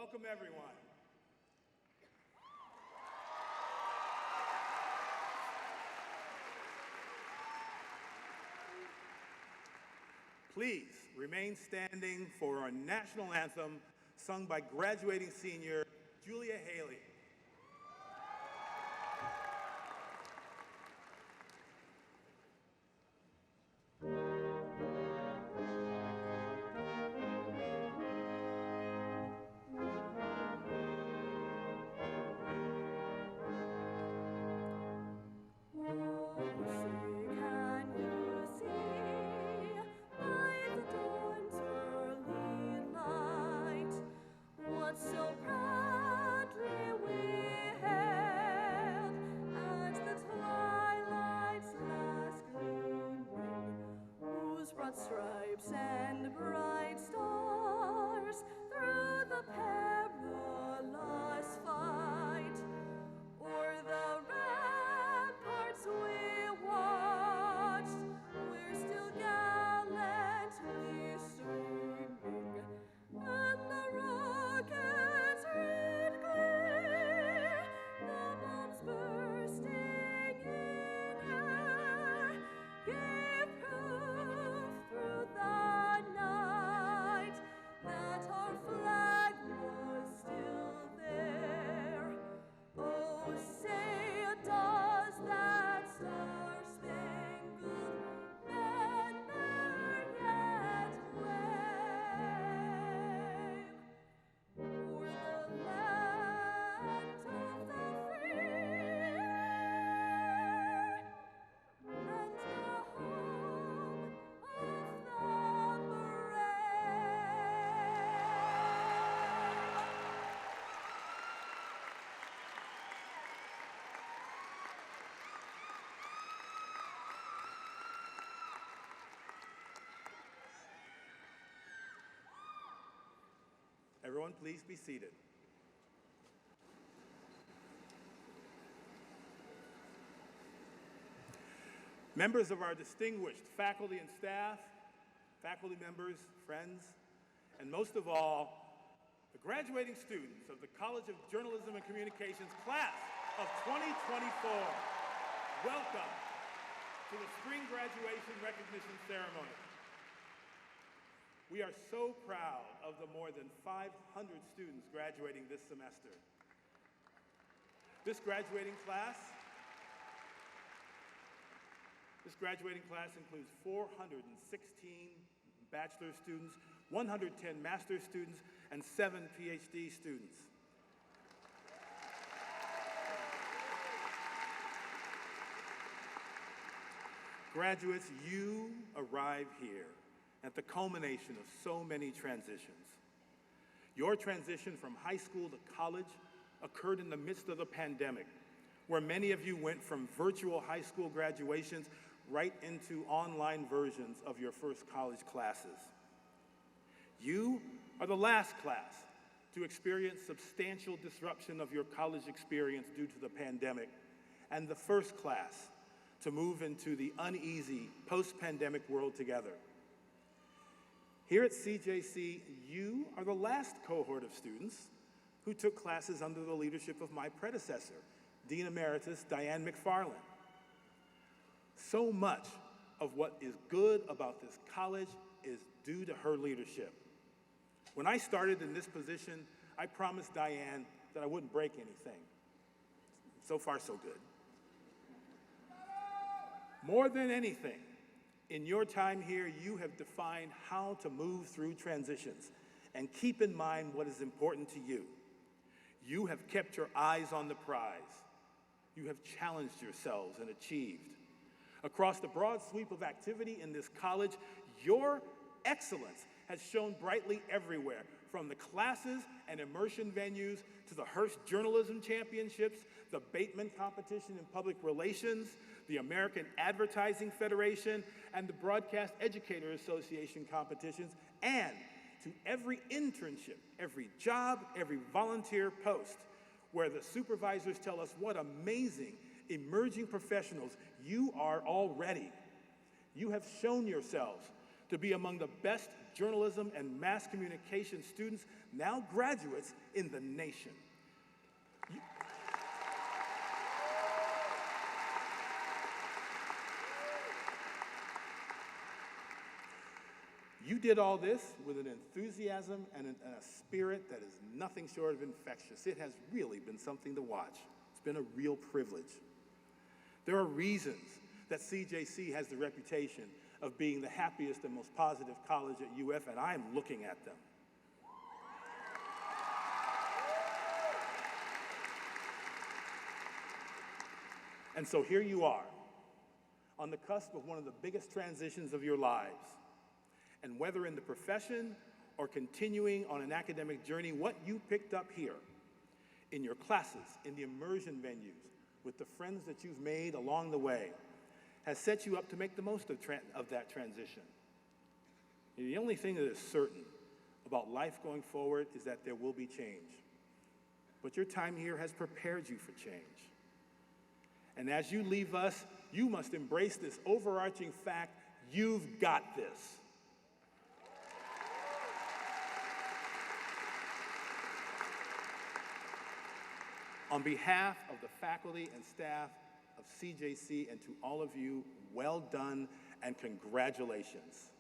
Welcome, everyone. Please remain standing for our national anthem sung by graduating senior Julia Haley. Stripes and bright stars through the perilous fight, o'er the ramparts we watched, we're still gallantly streaming, and the rockets' red glare, the bombs bursting in air, gave proof through the night that our flag was still there. Oh, say does that star-spangled banner yet wave o'er the land of the free and the home of the Everyone, please be seated. Members of our distinguished faculty and staff, faculty members, friends, and most of all, the graduating students of the College of Journalism and Communications class of 2024, welcome to the spring graduation recognition ceremony. We are so proud of the more than 500 students graduating this semester. This graduating class includes 416 bachelor students, 110 master's students, and 7 PhD students. Graduates, you arrive here at the culmination of so many transitions. Your transition from high school to college occurred in the midst of the pandemic, where many of you went from virtual high school graduations right into online versions of your first college classes. You are the last class to experience substantial disruption of your college experience due to the pandemic, and the first class to move into the uneasy post-pandemic world together. Here at CJC, you are the last cohort of students who took classes under the leadership of my predecessor, Dean Emeritus Diane McFarland. So much of what is good about this college is due to her leadership. When I started in this position, I promised Diane that I wouldn't break anything. So far, so good. More than anything, in your time here, you have defined how to move through transitions and keep in mind what is important to you. You have kept your eyes on the prize. You have challenged yourselves and achieved. Across the broad sweep of activity in this college, your excellence has shone brightly everywhere, from the classes and immersion venues to the Hearst Journalism Championships, the Bateman Competition in Public Relations, the American Advertising Federation, and the Broadcast Educator Association competitions, and to every internship, every job, every volunteer post, where the supervisors tell us what amazing emerging professionals you are already. You have shown yourselves to be among the best journalism and mass communication students, now graduates, in the nation. You did all this with an enthusiasm and a spirit that is nothing short of infectious. It has really been something to watch. It's been a real privilege. There are reasons that CJC has the reputation of being the happiest and most positive college at UF, and I'm looking at them. And so here you are, on the cusp of one of the biggest transitions of your lives. And whether in the profession or continuing on an academic journey, what you picked up here, in your classes, in the immersion venues, with the friends that you've made along the way, has set you up to make the most of that transition. And the only thing that is certain about life going forward is that there will be change. But your time here has prepared you for change. And as you leave us, you must embrace this overarching fact: you've got this. On behalf of the faculty and staff of CJC, and to all of you, well done and congratulations.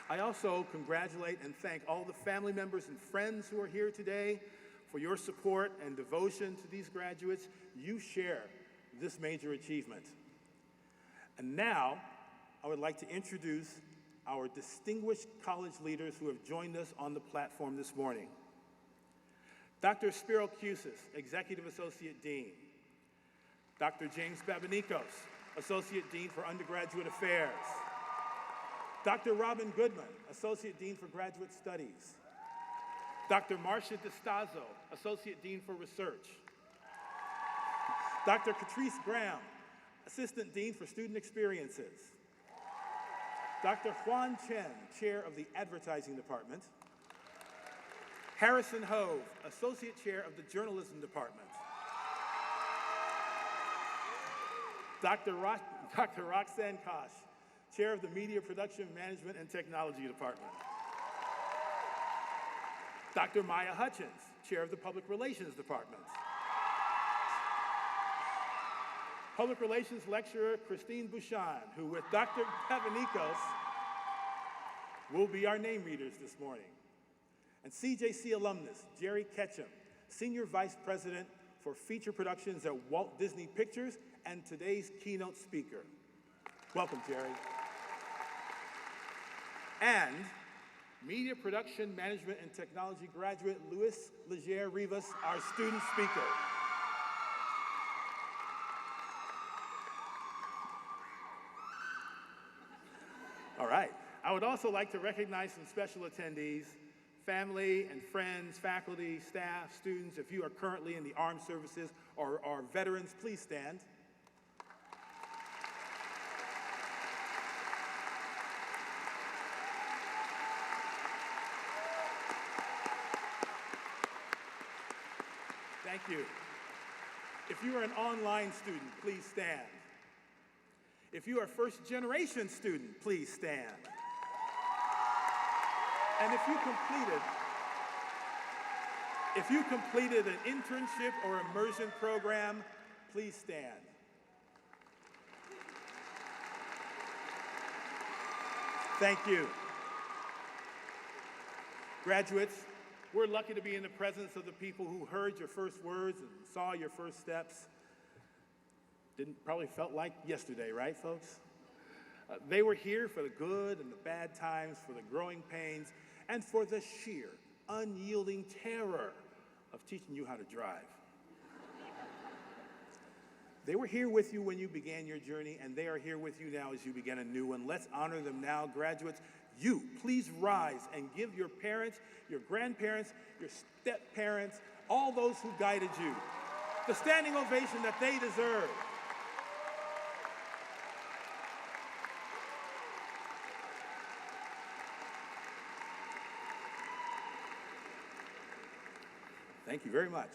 I also congratulate and thank all the family members and friends who are here today for your support and devotion to these graduates. You share this major achievement. And now, I would like to introduce our distinguished college leaders who have joined us on the platform this morning. Dr. Spiro Cusis, Executive Associate Dean. Dr. James Babanikos, Associate Dean for Undergraduate Affairs. Dr. Robin Goodman, Associate Dean for Graduate Studies. Dr. Marcia DeStazo, Associate Dean for Research. Dr. Catrice Graham, Assistant Dean for Student Experiences. Dr. Juan Chen, Chair of the Advertising Department. Harrison Hove, Associate Chair of the Journalism Department. Dr. Roxanne Kosh, Chair of the Media Production Management and Technology Department. Dr. Maya Hutchins, Chair of the Public Relations Department. Public Relations Lecturer Christine Bouchan, who with Dr. Pavanikos will be our name readers this morning. And CJC alumnus Jerry Ketchum, Senior Vice President for Feature Productions at Walt Disney Pictures and today's keynote speaker. Welcome, Jerry. And Media Production Management and Technology graduate Luis Leger Rivas, our student speaker. All right. I would also like to recognize some special attendees, family and friends, faculty, staff, students. If you are currently in the armed services or are veterans, please stand. Thank you. If you are an online student, please stand. If you are a first-generation student, please stand. And if you completed an internship or immersion program, please stand. Thank you. Graduates, we're lucky to be in the presence of the people who heard your first words and saw your first steps. Probably felt like yesterday, right, folks? They were here for the good and the bad times, for the growing pains, and for the sheer, unyielding terror of teaching you how to drive. They were here with you when you began your journey, and they are here with you now as you begin a new one. Let's honor them now, graduates. You, please rise and give your parents, your grandparents, your step-parents, all those who guided you, the standing ovation that they deserve. Thank you very much.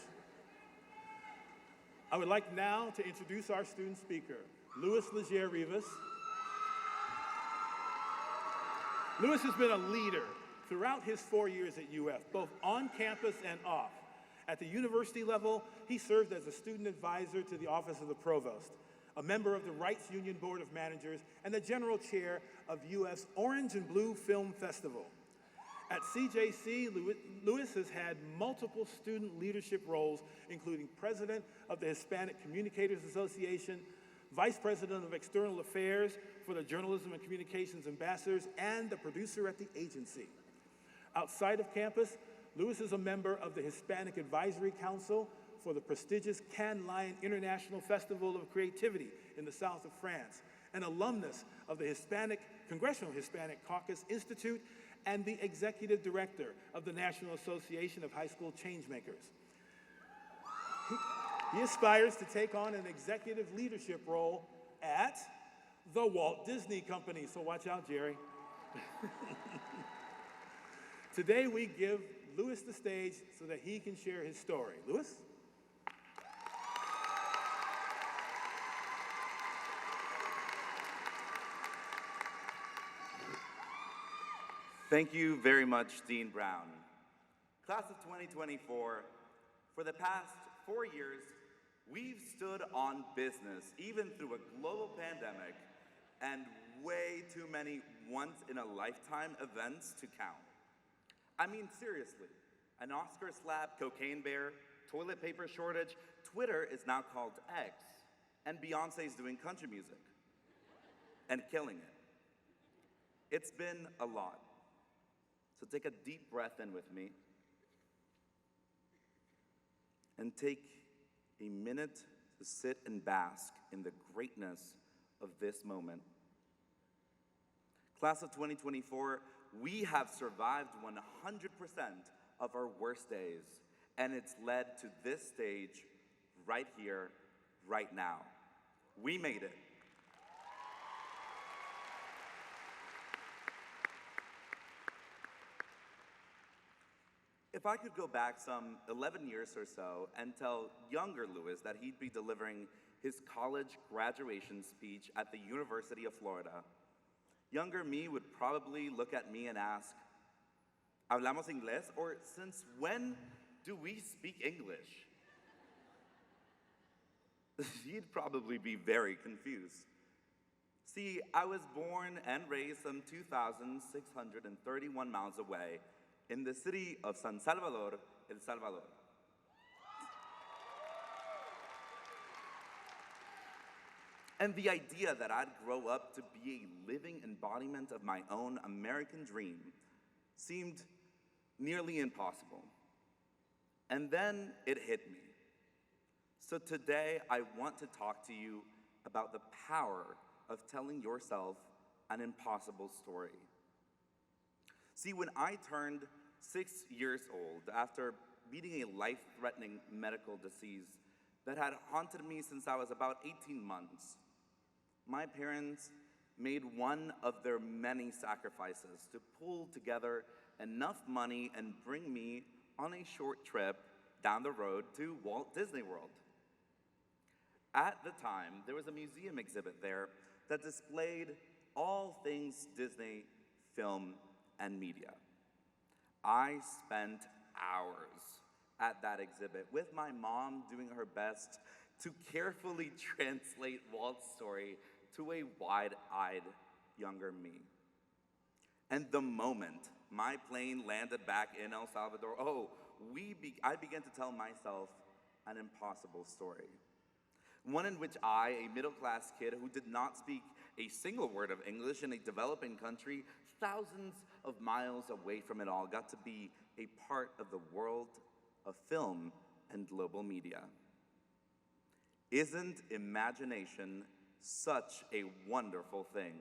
I would like now to introduce our student speaker, Louis Leger-Rivas. Louis has been a leader throughout his 4 years at UF, both on campus and off. At the university level, he served as a student advisor to the Office of the Provost, a member of the Rights Union Board of Managers, and the general chair of UF's Orange and Blue Film Festival. At CJC, Louis has had multiple student leadership roles, including president of the Hispanic Communicators Association, vice president of external affairs for the Journalism and Communications Ambassadors, and a producer at the agency. Outside of campus, Louis is a member of the Hispanic Advisory Council for the prestigious Cannes Lion International Festival of Creativity in the south of France, an alumnus of the Congressional Hispanic Caucus Institute, and the executive director of the National Association of High School Changemakers. He aspires to take on an executive leadership role at the Walt Disney Company, so watch out, Jerry. Today, we give Louis the stage so that he can share his story. Louis? Thank you very much, Dean Brown. Class of 2024, for the past 4 years, we've stood on business, even through a global pandemic and way too many once-in-a-lifetime events to count. I mean, seriously, an Oscar slap, cocaine bear, toilet paper shortage, Twitter is now called X, and Beyonce's doing country music and killing it. It's been a lot. So take a deep breath in with me and take a minute to sit and bask in the greatness of this moment. Class of 2024, we have survived 100% of our worst days, and it's led to this stage right here, right now. We made it. If I could go back some 11 years or so and tell younger Louis that he'd be delivering his college graduation speech at the University of Florida, younger me would probably look at me and ask, ¿Hablamos inglés? Or since when do we speak English? He'd probably be very confused. See, I was born and raised some 2,631 miles away in the city of San Salvador, El Salvador. And the idea that I'd grow up to be a living embodiment of my own American dream seemed nearly impossible. And then it hit me. So today, I want to talk to you about the power of telling yourself an impossible story. See, when I turned 6 years old, after beating a life-threatening medical disease that had haunted me since I was about 18 months, my parents made one of their many sacrifices to pull together enough money and bring me on a short trip down the road to Walt Disney World. At the time, there was a museum exhibit there that displayed all things Disney, film, and media. I spent hours at that exhibit with my mom doing her best to carefully translate Walt's story to a wide-eyed younger me. And the moment my plane landed back in El Salvador, I began to tell myself an impossible story. One in which I, a middle-class kid who did not speak a single word of English in a developing country, thousands of miles away from it all, got to be a part of the world of film and global media. Isn't imagination such a wonderful thing?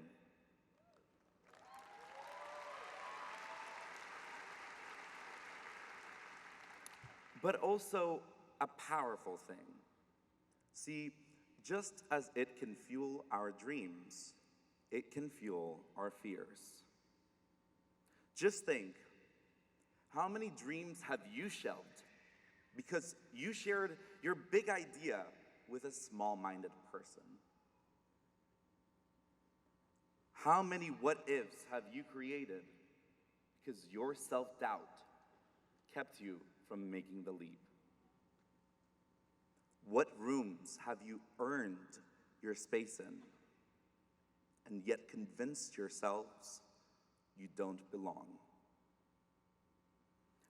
But also a powerful thing. See, just as it can fuel our dreams, it can fuel our fears. Just think, how many dreams have you shelved because you shared your big idea with a small-minded person? How many what-ifs have you created because your self-doubt kept you from making the leap? What rooms have you earned your space in and yet convinced yourselves you don't belong?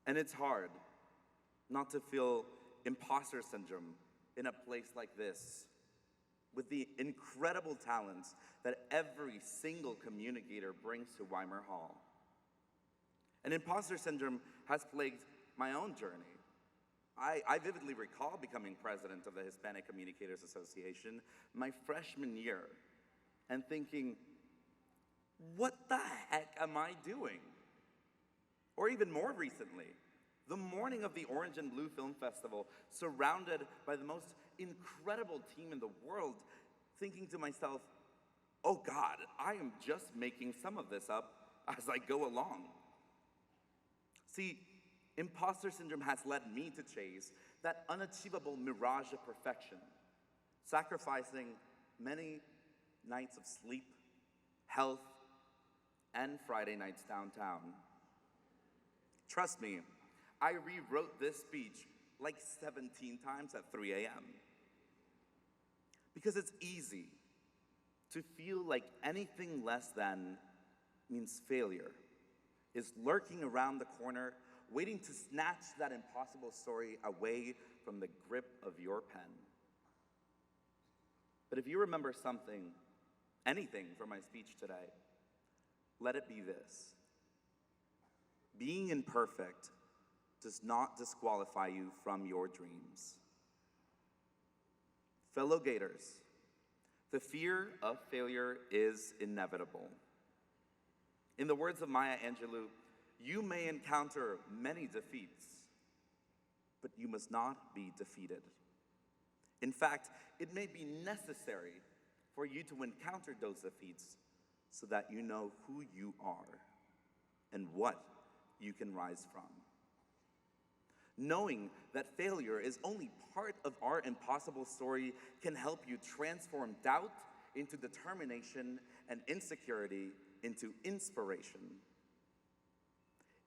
And it's hard not to feel imposter syndrome in a place like this, with the incredible talents that every single communicator brings to Weimar Hall. And imposter syndrome has plagued my own journey. I vividly recall becoming president of the Hispanic Communicators Association my freshman year and thinking, what the heck am I doing? Or even more recently, the morning of the Orange and Blue Film Festival, surrounded by the most incredible team in the world, thinking to myself, oh God, I am just making some of this up as I go along. See, imposter syndrome has led me to chase that unachievable mirage of perfection, sacrificing many nights of sleep, health, and Friday nights downtown. Trust me, I rewrote this speech like 17 times at 3 a.m. Because it's easy to feel like anything less than means failure is lurking around the corner, waiting to snatch that impossible story away from the grip of your pen. But if you remember something, anything from my speech today, let it be this. Being imperfect does not disqualify you from your dreams. Fellow Gators, the fear of failure is inevitable. In the words of Maya Angelou, you may encounter many defeats, but you must not be defeated. In fact, it may be necessary for you to encounter those defeats so that you know who you are and what you can rise from. Knowing that failure is only part of our impossible story can help you transform doubt into determination and insecurity into inspiration.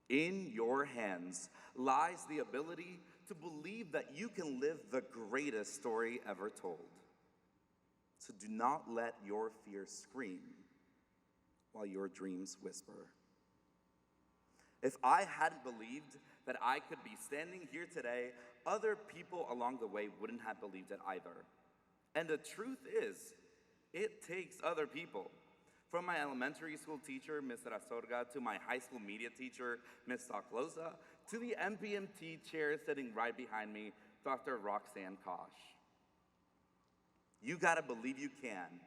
In your hands lies the ability to believe that you can live the greatest story ever told. So do not let your fears scream while your dreams whisper. If I hadn't believed that I could be standing here today, other people along the way wouldn't have believed it either. And the truth is, it takes other people. From my elementary school teacher, Ms. Rasorga, to my high school media teacher, Ms. Saclosa, to the MPMT chair sitting right behind me, Dr. Roxanne Kosh. You gotta believe you can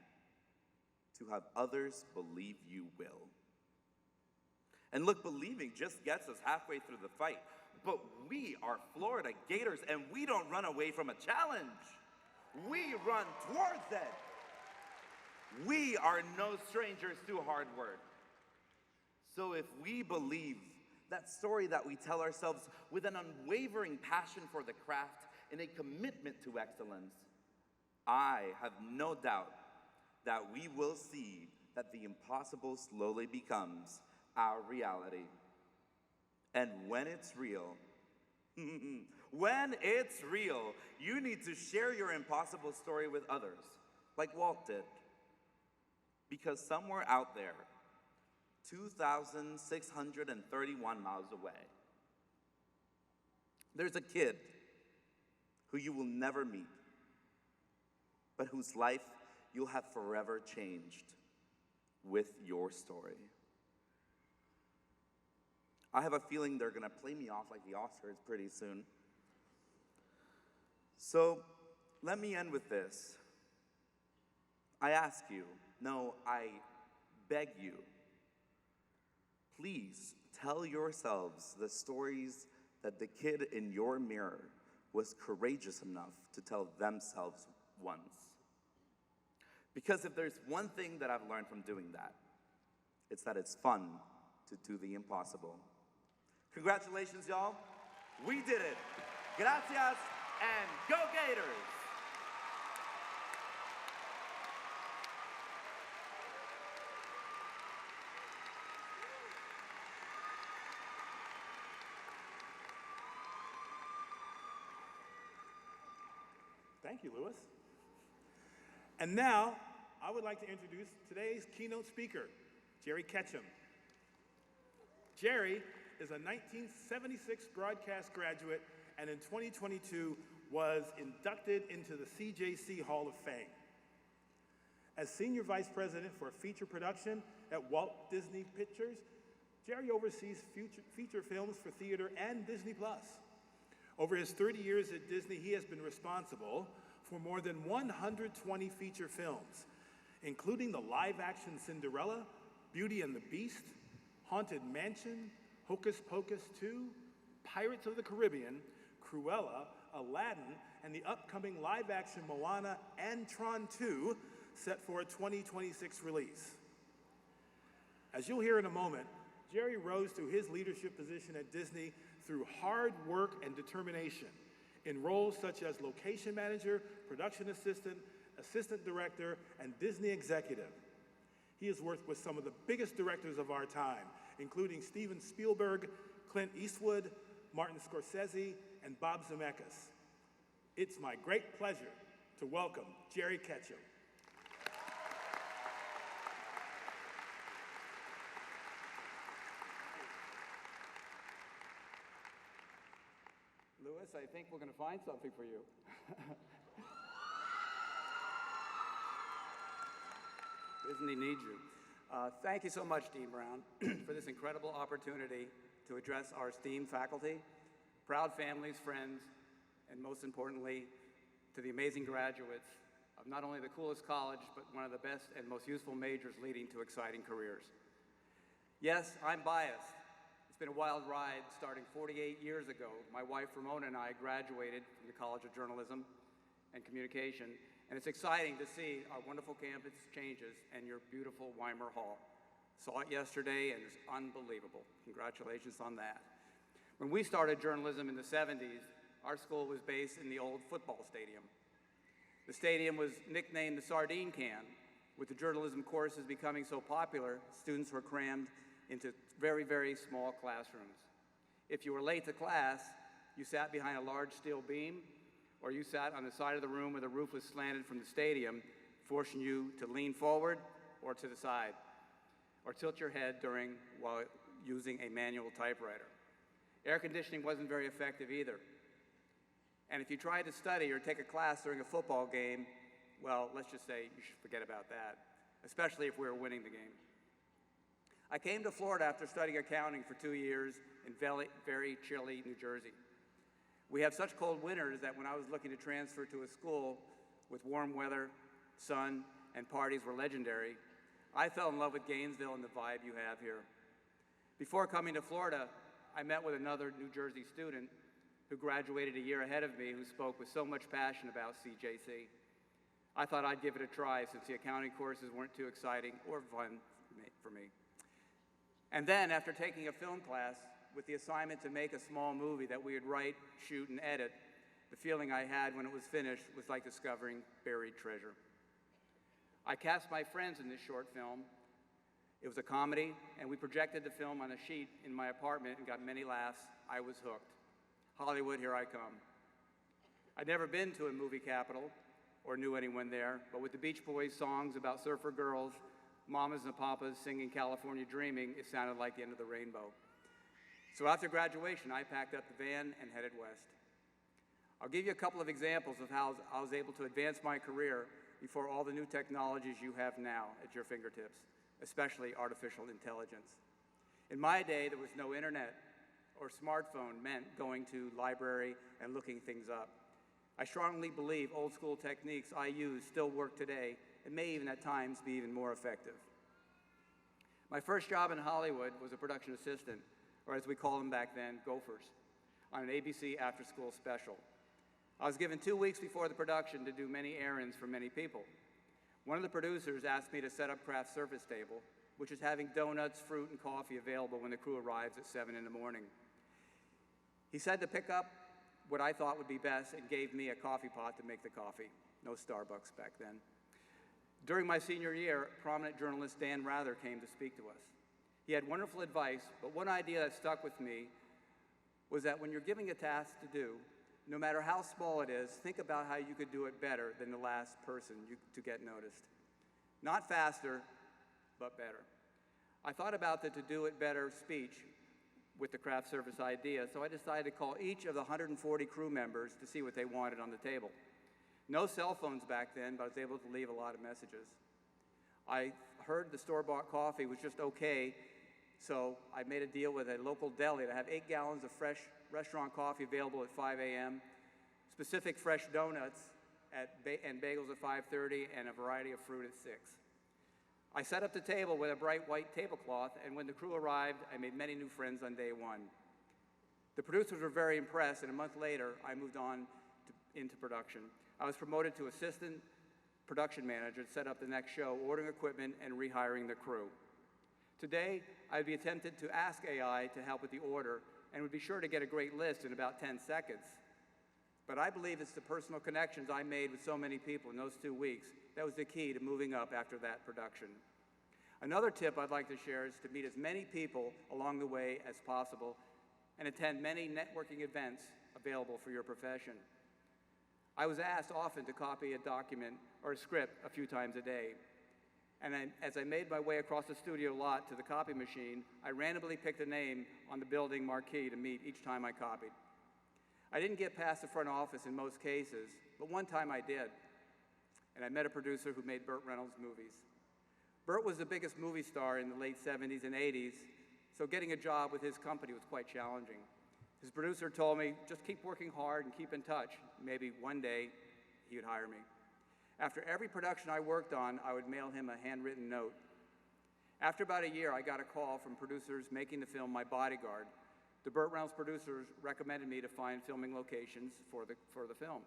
to have others believe you will. And look, believing just gets us halfway through the fight. But we are Florida Gators, and we don't run away from a challenge. We run towards it. We are no strangers to hard work. So if we believe that story that we tell ourselves with an unwavering passion for the craft and a commitment to excellence, I have no doubt that we will see that the impossible slowly becomes our reality. And when it's real, you need to share your impossible story with others, like Walt did. Because somewhere out there, 2,631 miles away, there's a kid who you will never meet, but whose life you'll have forever changed with your story. I have a feeling they're gonna play me off like the Oscars pretty soon. So let me end with this. I ask you, no, I beg you, please tell yourselves the stories that the kid in your mirror was courageous enough to tell themselves once. Because if there's one thing that I've learned from doing that, it's that it's fun to do the impossible. Congratulations, y'all. We did it. Gracias, and go Gators! Thank you, Louis. And now, I would like to introduce today's keynote speaker, Jerry Ketchum. Jerry is a 1976 broadcast graduate and in 2022 was inducted into the CJC Hall of Fame. As Senior Vice President for Feature Production at Walt Disney Pictures, Jerry oversees feature films for theater and Disney+. Over his 30 years at Disney, he has been responsible for more than 120 feature films, including the live-action Cinderella, Beauty and the Beast, Haunted Mansion, Hocus Pocus 2, Pirates of the Caribbean, Cruella, Aladdin, and the upcoming live-action Moana and Tron 2, set for a 2026 release. As you'll hear in a moment, Jerry rose to his leadership position at Disney through hard work and determination in roles such as location manager, production assistant, assistant director, and Disney executive. He has worked with some of the biggest directors of our time, including Steven Spielberg, Clint Eastwood, Martin Scorsese, and Bob Zemeckis. It's my great pleasure to welcome Jerry Ketchum. Louis, I think we're going to find something for you. Disney needs you. Thank you so much, Dean Brown, for this incredible opportunity to address our esteemed faculty, proud families, friends, and most importantly, to the amazing graduates of not only the coolest college, but one of the best and most useful majors leading to exciting careers. Yes, I'm biased. It's been a wild ride starting 48 years ago. My wife, Ramona, and I graduated from the College of Journalism and Communication, and it's exciting to see our wonderful campus changes and your beautiful Weimer Hall. Saw it yesterday, and it's unbelievable. Congratulations on that. When we started journalism in the 70s, our school was based in the old football stadium. The stadium was nicknamed the Sardine Can. With the journalism courses becoming so popular, students were crammed into very, very small classrooms. If you were late to class, you sat behind a large steel beam, or you sat on the side of the room where the roof was slanted from the stadium, forcing you to lean forward or to the side, or tilt your head while using a manual typewriter. Air conditioning wasn't very effective either. And if you tried to study or take a class during a football game, well, let's just say you should forget about that, especially if we were winning the game. I came to Florida after studying accounting for 2 years in very chilly New Jersey. We have such cold winters that when I was looking to transfer to a school with warm weather, sun, and parties were legendary, I fell in love with Gainesville and the vibe you have here. Before coming to Florida, I met with another New Jersey student who graduated a year ahead of me who spoke with so much passion about CJC. I thought I'd give it a try since the accounting courses weren't too exciting or fun for me. And then, after taking a film class with the assignment to make a small movie that we would write, shoot, and edit, the feeling I had when it was finished was like discovering buried treasure. I cast my friends in this short film. It was a comedy, and we projected the film on a sheet in my apartment and got many laughs. I was hooked. Hollywood, here I come. I'd never been to a movie capital or knew anyone there, but with the Beach Boys songs about surfer girls, mamas and papas singing California Dreaming, it sounded like the end of the rainbow. So after graduation, I packed up the van and headed west. I'll give you a couple of examples of how I was able to advance my career before all the new technologies you have now at your fingertips, especially artificial intelligence. In my day, there was no internet, or smartphone meant going to library and looking things up. I strongly believe old school techniques I use still work today and may even at times be even more effective. My first job in Hollywood was a production assistant, or as we called them back then, gophers, on an ABC after-school special. I was given 2 weeks before the production to do many errands for many people. One of the producers asked me to set up craft service table, which is having donuts, fruit, and coffee available when the crew arrives at 7 in the morning. He said to pick up what I thought would be best and gave me a coffee pot to make the coffee. No Starbucks back then. During my senior year, prominent journalist Dan Rather came to speak to us. He had wonderful advice, but one idea that stuck with me was that when you're giving a task to do, No matter how small it is, think about how you could do it better than the last person to get noticed. Not faster, but better. I thought about the To Do It Better speech with the craft service idea, so I decided to call each of the 140 crew members to see what they wanted on the table. No cell phones back then, but I was able to leave a lot of messages. I heard the store-bought coffee was just okay, so I made a deal with a local deli to have 8 gallons of fresh restaurant coffee available at 5 a.m., specific fresh donuts and bagels at 5:30, and a variety of fruit at 6. I set up the table with a bright white tablecloth, and when the crew arrived, I made many new friends on day one. The producers were very impressed, and a month later, I moved on into production. I was promoted to assistant production manager to set up the next show, ordering equipment and rehiring the crew. Today, I'd be tempted to ask AI to help with the order and would be sure to get a great list in about 10 seconds. But I believe it's the personal connections I made with so many people in those 2 weeks that was the key to moving up after that production. Another tip I'd like to share is to meet as many people along the way as possible and attend many networking events available for your profession. I was asked often to copy a document or a script a few times a day. And as I made my way across the studio lot to the copy machine, I randomly picked a name on the building marquee to meet each time I copied. I didn't get past the front office in most cases, but one time I did. And I met a producer who made Burt Reynolds movies. Burt was the biggest movie star in the late 70s and 80s, so getting a job with his company was quite challenging. His producer told me, just keep working hard and keep in touch. Maybe one day he would hire me. After every production I worked on, I would mail him a handwritten note. After about a year, I got a call from producers making the film my bodyguard. The Burt Reynolds producers recommended me to find filming locations for the film.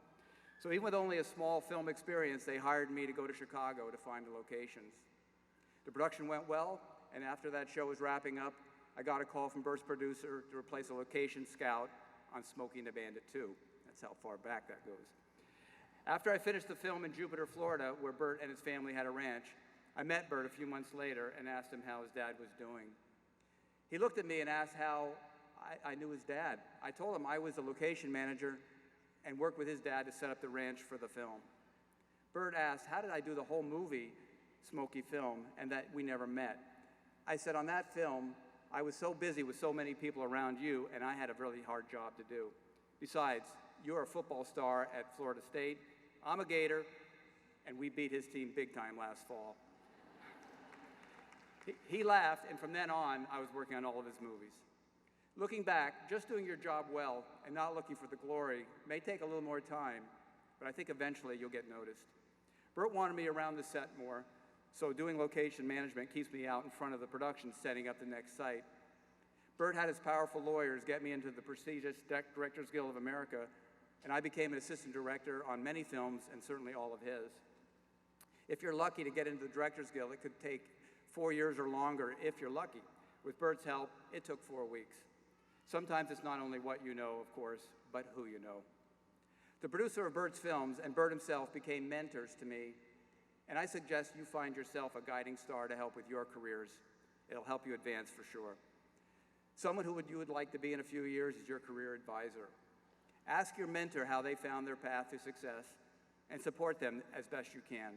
So even with only a small film experience, they hired me to go to Chicago to find the locations. The production went well, and after that show was wrapping up, I got a call from Burt's producer to replace a location scout on Smokey and the Bandit 2. That's how far back that goes. After I finished the film in Jupiter, Florida, where Burt and his family had a ranch, I met Burt a few months later and asked him how his dad was doing. He looked at me and asked how I knew his dad. I told him I was the location manager and worked with his dad to set up the ranch for the film. Burt asked, how did I do the whole movie, Smokey film, and that we never met? I said, on that film, I was so busy with so many people around you, and I had a really hard job to do. Besides, you're a football star at Florida State, I'm a Gator, and we beat his team big time last fall. He laughed, and from then on, I was working on all of his movies. Looking back, just doing your job well and not looking for the glory may take a little more time, but I think eventually you'll get noticed. Burt wanted me around the set more, so doing location management keeps me out in front of the production setting up the next site. Burt had his powerful lawyers get me into the prestigious Directors Guild of America, and I became an assistant director on many films and certainly all of his. If you're lucky to get into the Directors Guild, it could take 4 years or longer if you're lucky. With Burt's help, it took 4 weeks. Sometimes it's not only what you know, of course, but who you know. The producer of Burt's films and Burt himself became mentors to me, and I suggest you find yourself a guiding star to help with your careers. It'll help you advance for sure. Someone who you would like to be in a few years is your career advisor. Ask your mentor how they found their path to success and support them as best you can.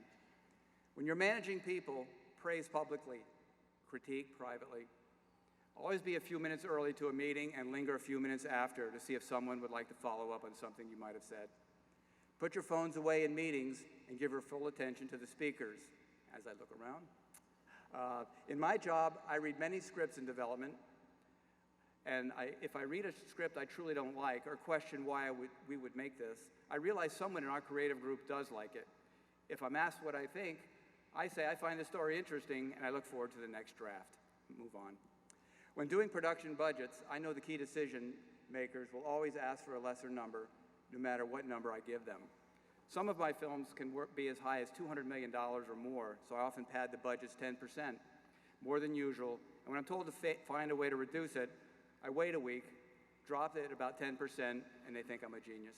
When you're managing people, praise publicly, critique privately. Always be a few minutes early to a meeting and linger a few minutes after to see if someone would like to follow up on something you might have said. Put your phones away in meetings and give your full attention to the speakers, as I look around. In my job, I read many scripts in development, and if I read a script I truly don't like or question why we would make this, I realize someone in our creative group does like it. If I'm asked what I think, I say I find the story interesting and I look forward to the next draft. Move on. When doing production budgets, I know the key decision makers will always ask for a lesser number, no matter what number I give them. Some of my films can be as high as $200 million or more, so I often pad the budgets 10%, more than usual. And when I'm told to find a way to reduce it, I wait a week, drop it at about 10%, and they think I'm a genius.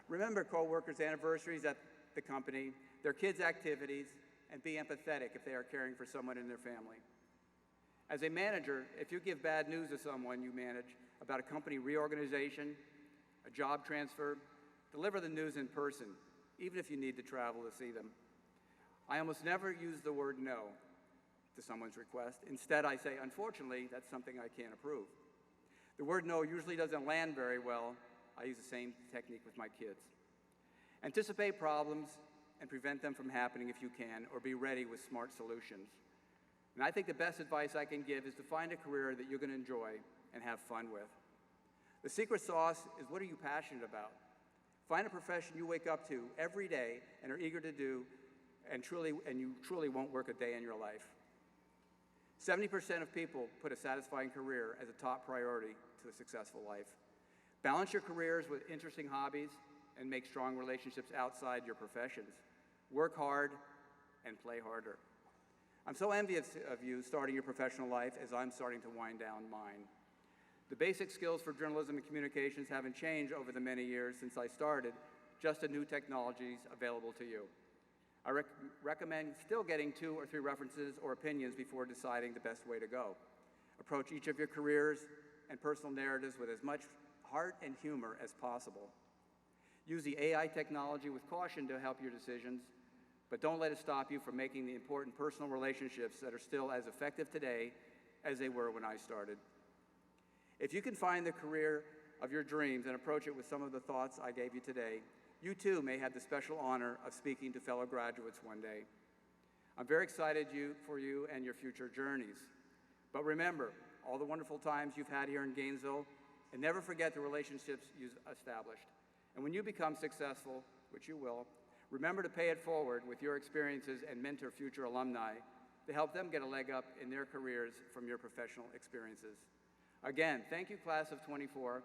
Remember coworkers' anniversaries at the company, their kids' activities, and be empathetic if they are caring for someone in their family. As a manager, if you give bad news to someone you manage about a company reorganization, a a job transfer, deliver the news in person, even if you need to travel to see them. I almost never use the word no to someone's request. Instead, I say, unfortunately, that's something I can't approve. The word no usually doesn't land very well. I use the same technique with my kids. Anticipate problems and prevent them from happening if you can, or be ready with smart solutions. And I think the best advice I can give is to find a career that you're going to enjoy and have fun with. The secret sauce is, what are you passionate about? Find a profession you wake up to every day and are eager to do, and you truly won't work a day in your life. 70% of people put a satisfying career as a top priority to a successful life. Balance your careers with interesting hobbies and make strong relationships outside your professions. Work hard and play harder. I'm so envious of you starting your professional life as I'm starting to wind down mine. The basic skills for journalism and communications haven't changed over the many years since I started, just the new technologies available to you. I recommend still getting 2 or 3 references or opinions before deciding the best way to go. Approach each of your careers and personal narratives with as much heart and humor as possible. Use the AI technology with caution to help your decisions, but don't let it stop you from making the important personal relationships that are still as effective today as they were when I started. If you can find the career of your dreams and approach it with some of the thoughts I gave you today, you too may have the special honor of speaking to fellow graduates one day. I'm very excited for you and your future journeys. But remember all the wonderful times you've had here in Gainesville, and never forget the relationships you've established. And when you become successful, which you will, remember to pay it forward with your experiences and mentor future alumni to help them get a leg up in their careers from your professional experiences. Again, thank you, class of '24,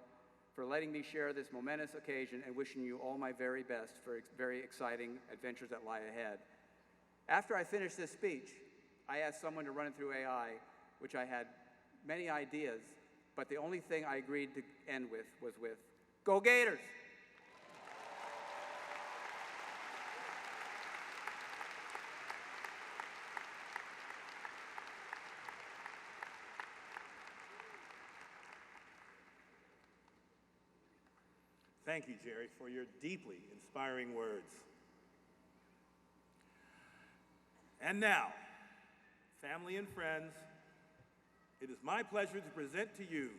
for letting me share this momentous occasion, and wishing you all my very best for very exciting adventures that lie ahead. After I finished this speech, I asked someone to run it through AI, which I had many ideas, but the only thing I agreed to end with was "Go Gators!" Thank you, Jerry, for your deeply inspiring words. And now, family and friends, it is my pleasure to present to you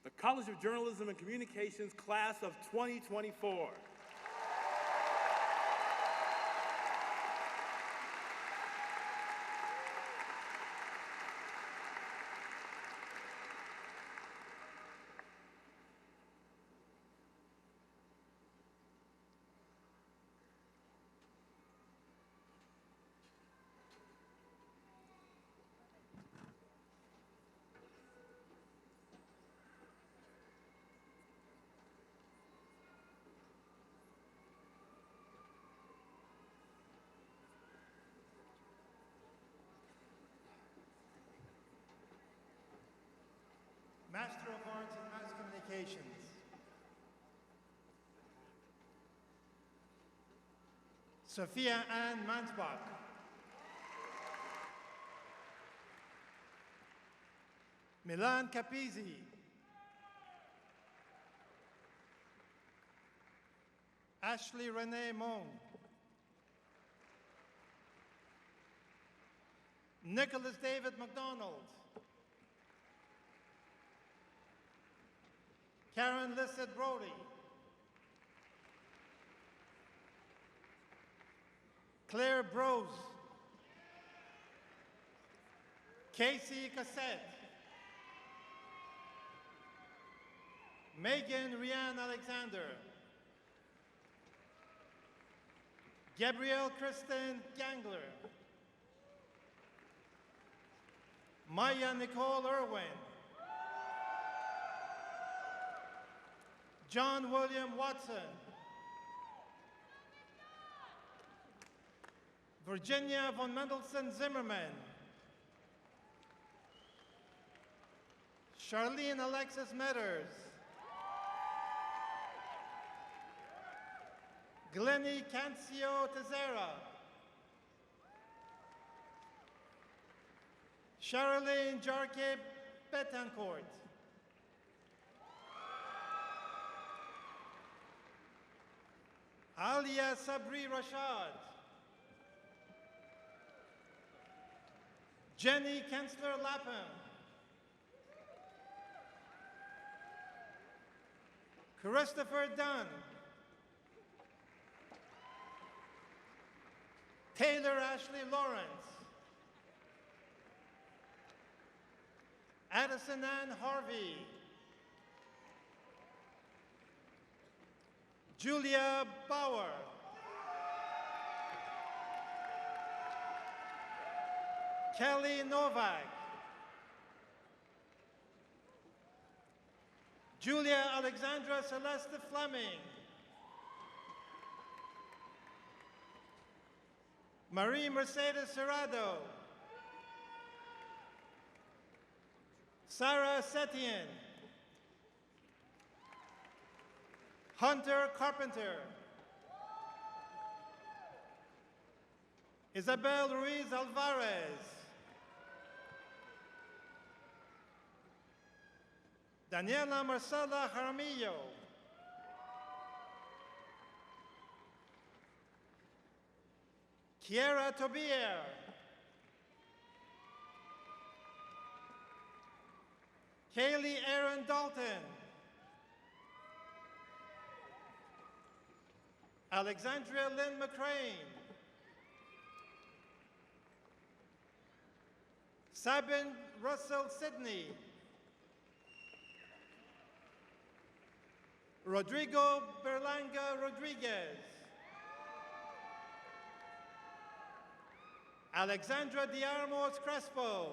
the College of Journalism and Communications class of 2024. Master of Arts in Mass Communications. Sophia Ann Mansbach. Milan Capizzi. Ashley Renee Mone. Nicholas David McDonald. Karen Lissett Brody. Claire Brose. Casey Cassette. Megan Rianne Alexander. Gabrielle Kristen Gangler. Maya Nicole Irwin. John William Watson. Virginia von Mendelssohn Zimmerman. Charlene Alexis Metters. Glennie Cancio Tezera. Charlene Jarque Betancourt. Alia Sabri Rashad. Jenny Kensler Lapham. Christopher Dunn. Taylor Ashley Lawrence. Addison Ann Harvey. Julia Bauer. Kelly Novak. Julia Alexandra Celeste Fleming. Marie Mercedes Serrado. Sarah Setien. Hunter Carpenter. Isabel Ruiz Alvarez. Daniela Marcela Jaramillo. Kiera Tobier. Kaylee Aaron Dalton. Alexandria Lynn McCrane. Sabin Russell Sidney. Rodrigo Berlanga Rodriguez. Alexandra Diarmos Crespo.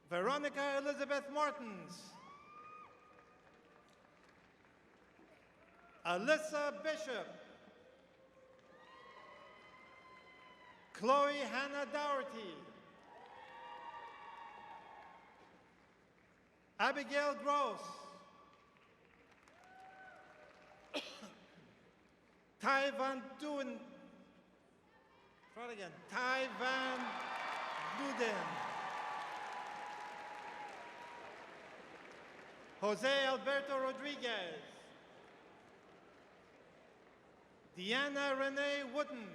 Veronica Elizabeth Martins. Alyssa Bishop. Chloe Hannah Dougherty. Abigail Gross. Ty Van Duden. Try it again. Ty Van Duden. Jose Alberto Rodriguez. Deanna Renee Wooden.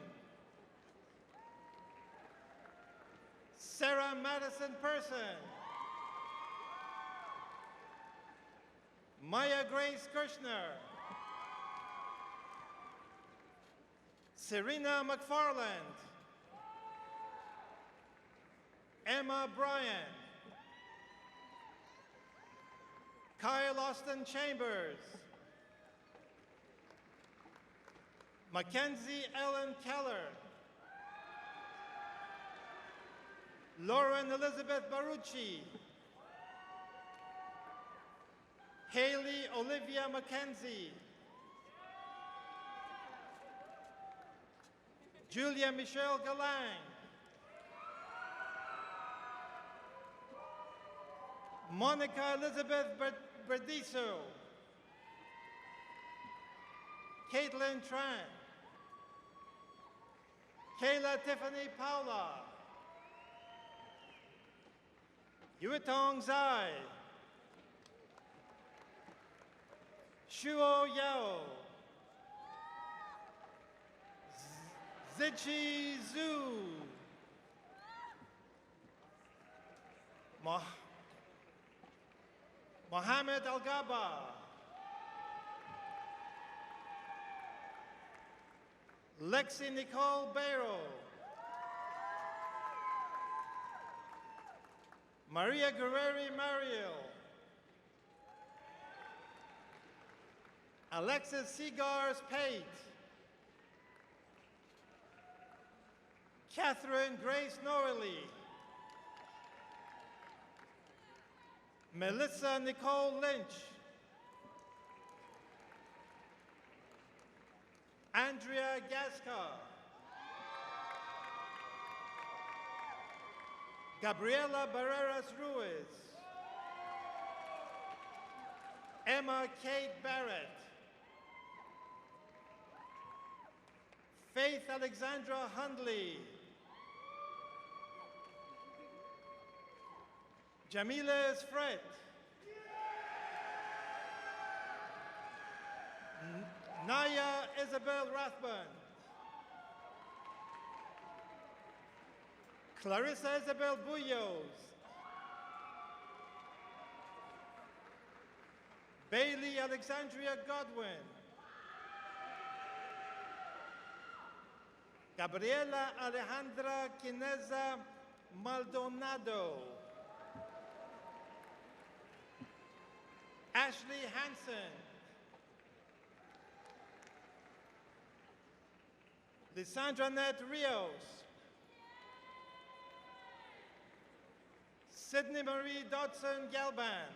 Sarah Madison Person. Maya Grace Kirshner. Serena McFarland. Emma Bryan. Kyle Austin Chambers. Mackenzie Ellen Keller. Lauren Elizabeth Barucci. Haley Olivia McKenzie. Julia Michelle Galang. Monica Elizabeth Berdiso. Caitlin Tran. Kayla Tiffany Paula. Yuetong Zai. Shuo Yao. Zichi Zhu. Mohammed Al-Gaba. Lexi Nicole Bayro. Maria Guerreri Mariel. Alexis Seagars Pate. Catherine Grace Norley. Melissa Nicole Lynch. Andrea Gasca. Gabriela Barreras Ruiz. Emma Kate Barrett. Faith Alexandra Hundley. Jamila Esfret. Naya Isabel Rathbun. Clarissa Isabel Buyos. Bailey Alexandria Godwin. Gabriela Alejandra Quineza Maldonado. Ashley Hansen. Lysandra Net Rios. Sydney Marie Dodson Galban.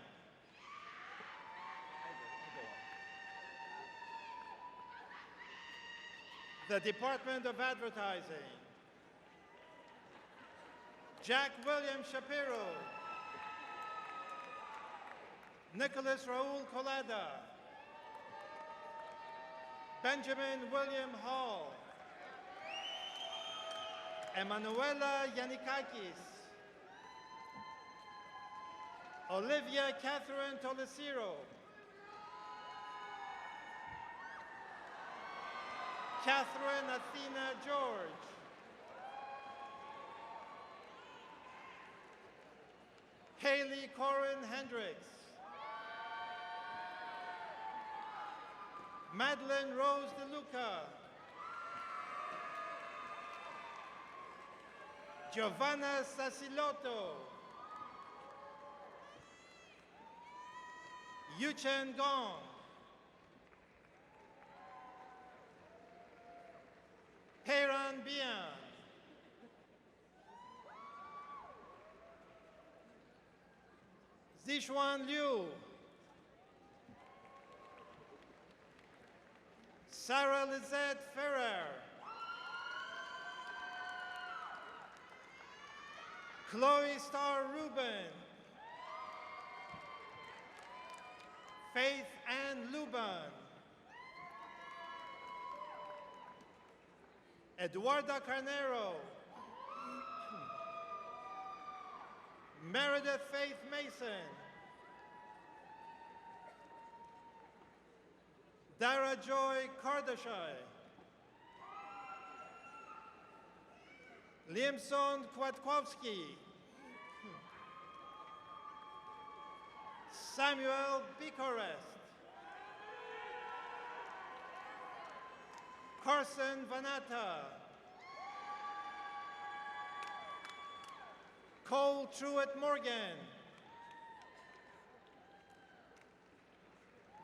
The Department of Advertising. Jack William Shapiro. Nicholas Raul Colada. Benjamin William Hall. Emanuela Yanikakis. Olivia Catherine Tolesiro. Catherine Athena George. Haley Corin Hendricks. Madeline Rose DeLuca. Giovanna Sasilotto. Yuchen Gong. Peiran Bian. Zixuan Liu. Sarah Lizette Ferrer. Chloe Star Rubin. Faith Ann Luban. Eduarda Carnero. Meredith Faith Mason. Dara Joy Kardashai. Liamson Kwiatkowski. Samuel Bicorest. Carson Vanata. Cole Truitt Morgan.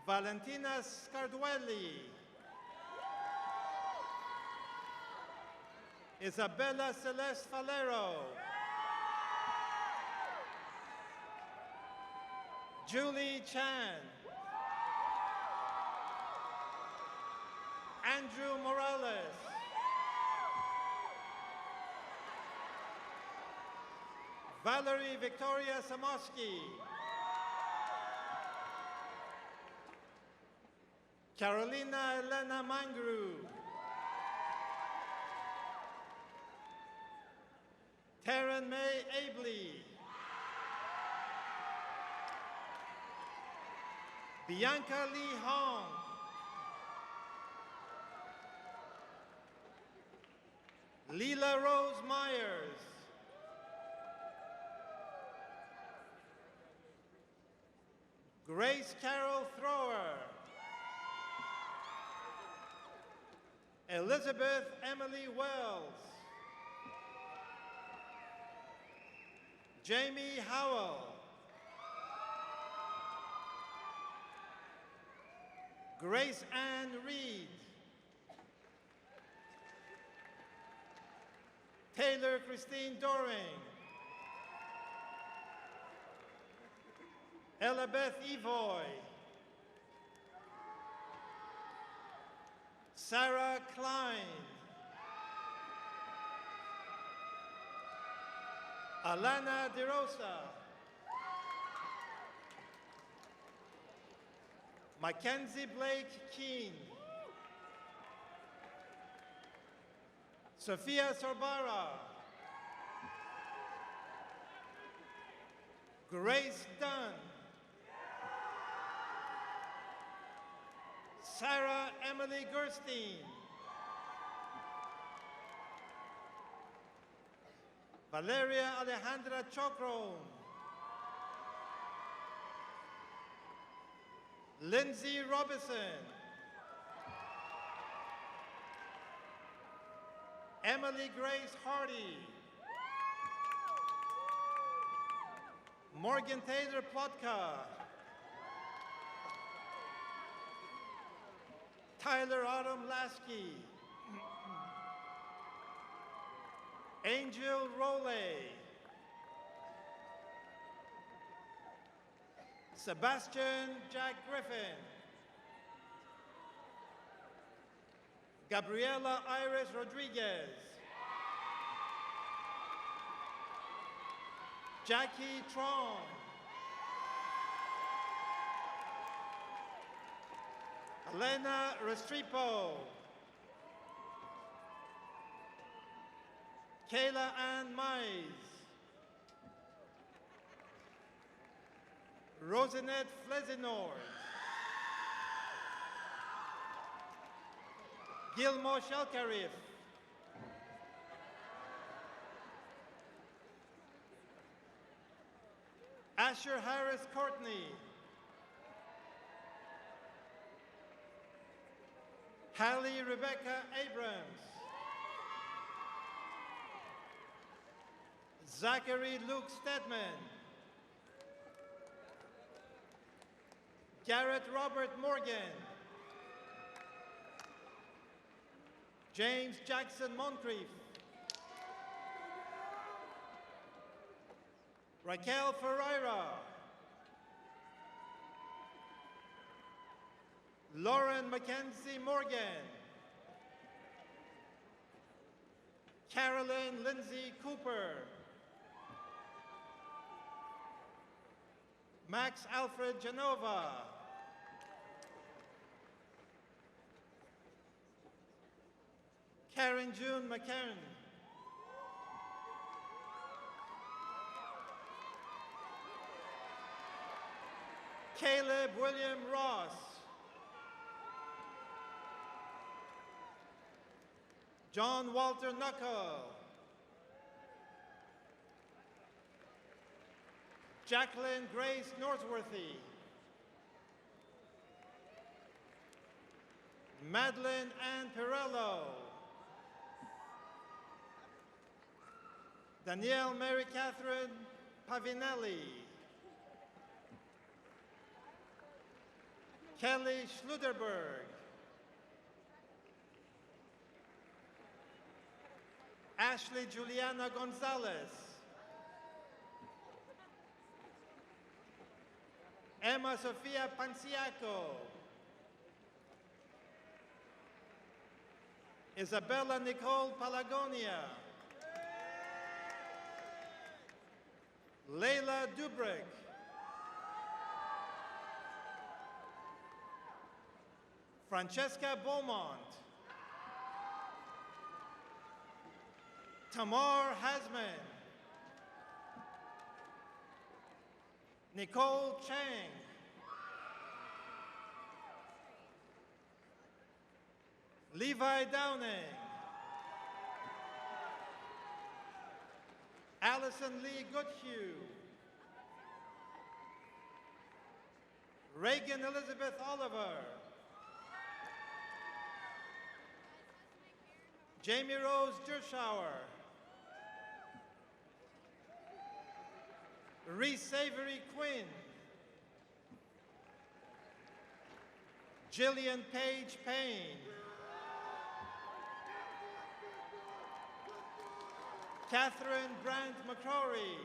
Valentina Scarduelli. Isabella Celeste Falero. Julie Chan. Andrew Morales. Valerie Victoria Samoski. Carolina Elena Mangru. Taryn May Abley. Bianca Lee Hong. Leela Rose Myers. Grace Carol Thrower. Elizabeth Emily Wells. Jamie Howell. Grace Ann Reed. Taylor Christine Doring. Elabeth Evoy. Sarah Klein. Alana DeRosa. Mackenzie Blake Keene. Sophia Sorbara. Grace Dunn. Sarah Emily Gerstein. Valeria Alejandra Chokron. Lindsay Robinson. Emily Grace Hardy. Morgan Taylor Plotka. Tyler Autumn Lasky. Angel Role. Sebastian Jack Griffin. Gabriela Iris Rodriguez. Jackie Trong. Elena Restrepo. Kayla Ann Mize. Rosinette Flesinor. Gilmo Shelkarif. Asher Harris Courtney. Hallie Rebecca Abrams. Zachary Luke Stedman. Garrett Robert Morgan. James Jackson Moncrief. Raquel Ferreira. Lauren Mackenzie Morgan. Carolyn Lindsay Cooper. Max Alfred Genova. Karen June McCarran. Caleb William Ross. John Walter Knuckle. Jacqueline Grace Northworthy. Madeline Ann Pirello. Danielle Mary Catherine Pavinelli. Kelly Schluterberg. Ashley Juliana Gonzalez. Emma Sofia Panciaco. Isabella Nicole Palagonia. Leila Dubrick. Francesca Beaumont. Tamar Hasman. Nicole Chang. Levi Downing. Allison Lee Goodhue. Reagan Elizabeth Oliver. Jamie Rose Dershauer. Reese Savory Quinn. Jillian Page Payne. Catherine Brandt McCrory.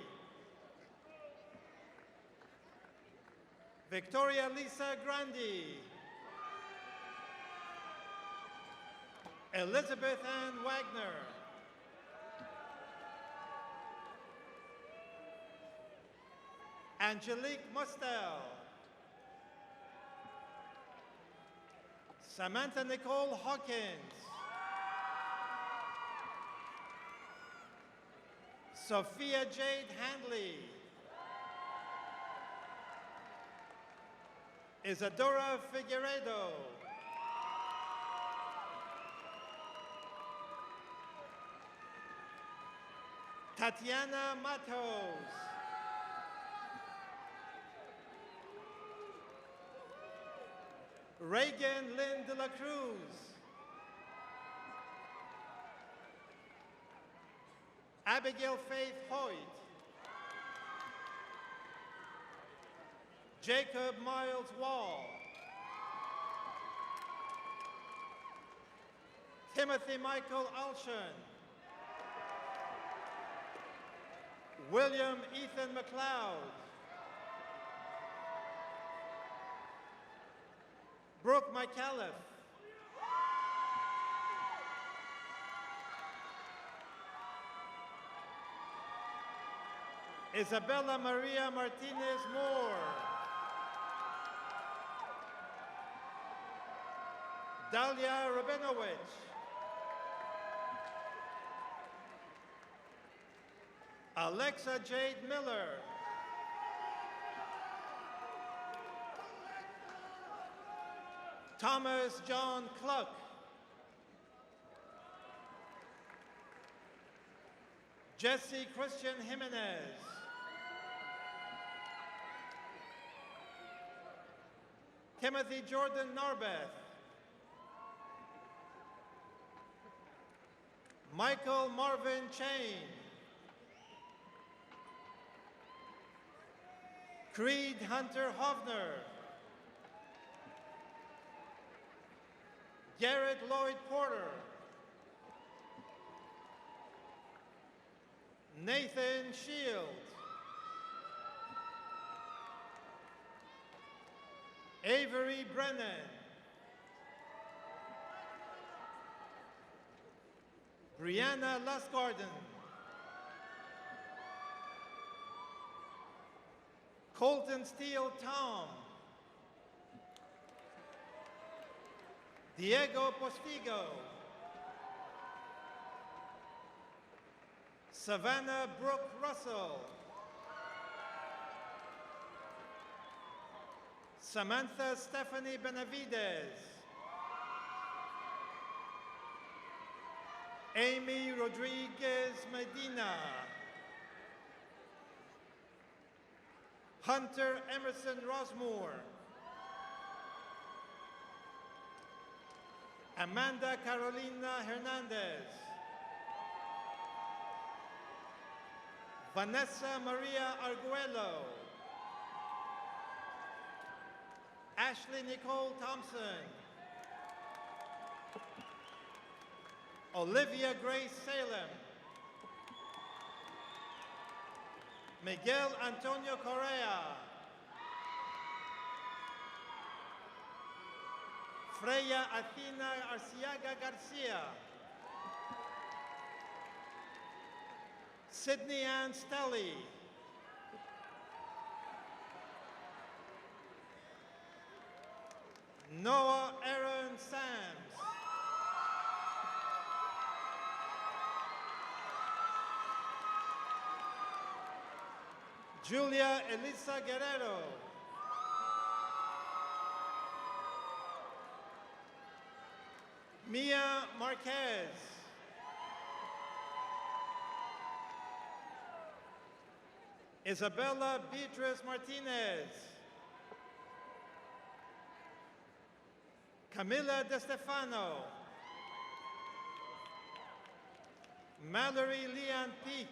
Victoria Lisa Grandi. Elizabeth Ann Wagner. Angelique Mustel. Samantha Nicole Hawkins. Sophia Jade Handley. Isadora Figueredo. Tatiana Matos. Reagan Lynn de la Cruz. Abigail Faith Hoyt. Jacob Miles Wall. Timothy Michael Alshan. William Ethan McLeod. Brooke McAuliffe. Isabella Maria Martinez Moore. Dalia Rabinowicz. Alexa Jade Miller. Thomas John Cluck. Jesse Christian Jimenez. Timothy Jordan Norbeth. Michael Marvin Chain. Creed Hunter Hovner. Garrett Lloyd Porter. Nathan Shields. Avery Brennan. Brianna Lusgarden. Colton Steele Tom. Diego Postigo. Savannah Brooke Russell. Samantha Stephanie Benavides. Amy Rodriguez Medina. Hunter Emerson Rosmore. Amanda Carolina Hernandez. Vanessa Maria Arguello. Ashley Nicole Thompson. Olivia Grace Salem. Miguel Antonio Correa. Freya Athena Arciaga Garcia. Sydney Ann Stelly. Noah Aaron Sams. Julia Elisa Guerrero. Mia Marquez. Isabella Beatrice Martinez. Camila De Stefano. Mallory Leanne Peak.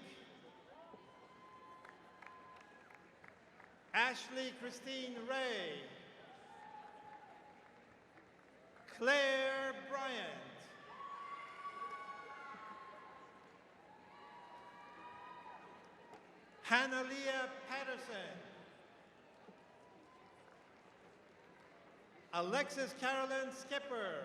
Ashley Christine Ray. Claire Bryant. Hannah Leah Patterson. Alexis Carolyn Skipper.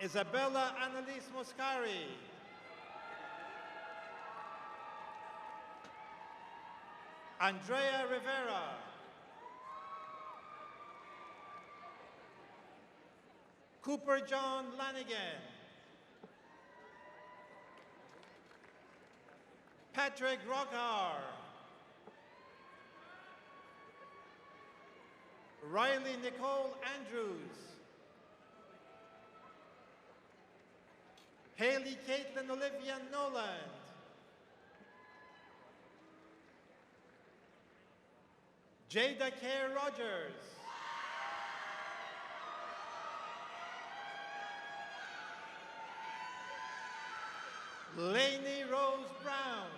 Isabella Annalise Moscari. Andrea Rivera. Cooper John Lanigan. Patrick Rockhar. Riley Nicole Andrews. Haley Caitlin Olivia Noland. Jada Kerr Rogers. Lainey Rose Brown.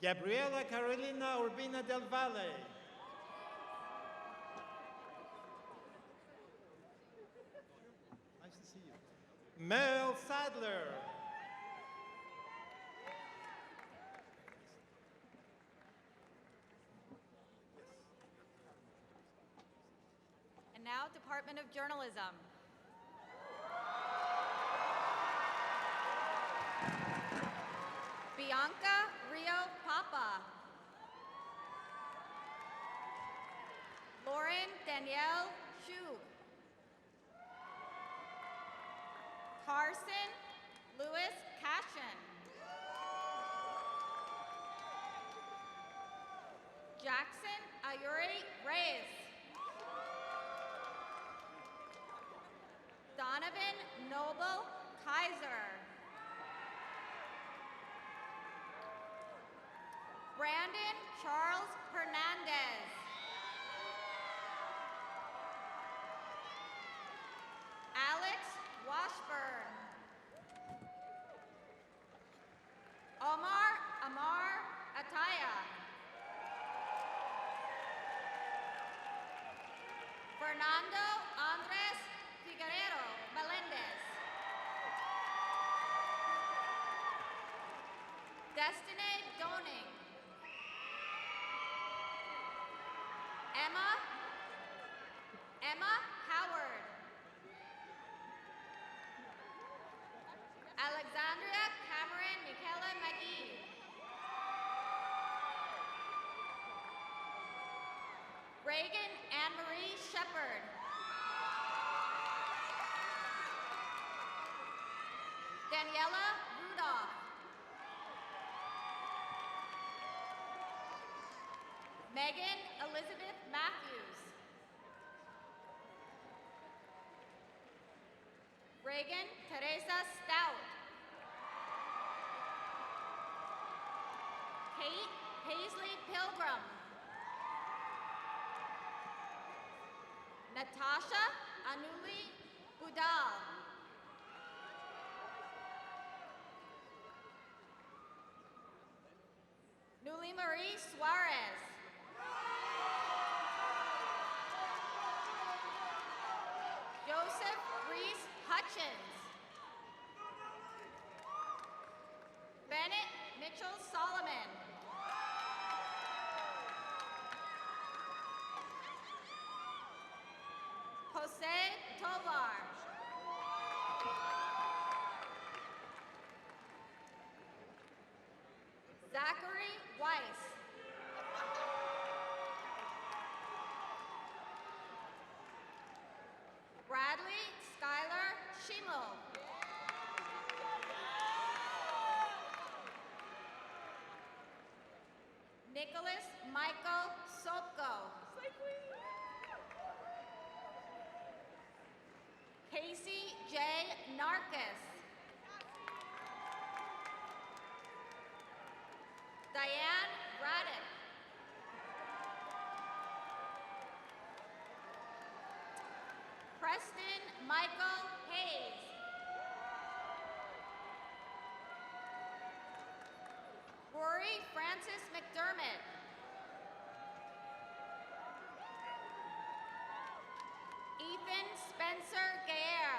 Gabriela Carolina Urbina del Valle. Nice to see you. Mel Sadler. And now, Department of Journalism. Bianca Rio Papa. Lauren Danielle Shu. Carson Lewis Cashin. Jackson Ayuri Reyes. Donovan Noble Kaiser. Brandon Charles Hernandez. Alex Washburn. Omar Amar Ataya. Fernando Andres Figueroa Melendez. Destiny Doning. Emma Howard. Alexandria Cameron Michaela McGee. Reagan Anne-Marie Shepard. Daniela Rudolph. Megan Elizabeth Matthews. Reagan Teresa Stout. Kate Paisley Pilgrim. Natasha Anuli Budal. Nuli Marie Suarez. Joseph Reese Hutchins. Bennett Mitchell Solomon. Jose Tovar. Zachary Weiss. Bradley Skylar Schimmel. Nicholas Michael Sopko. Casey J. Narcus. Diane Raddick. Preston Michael Hayes. Rory Francis McDermott. Ethan Spencer Gayer.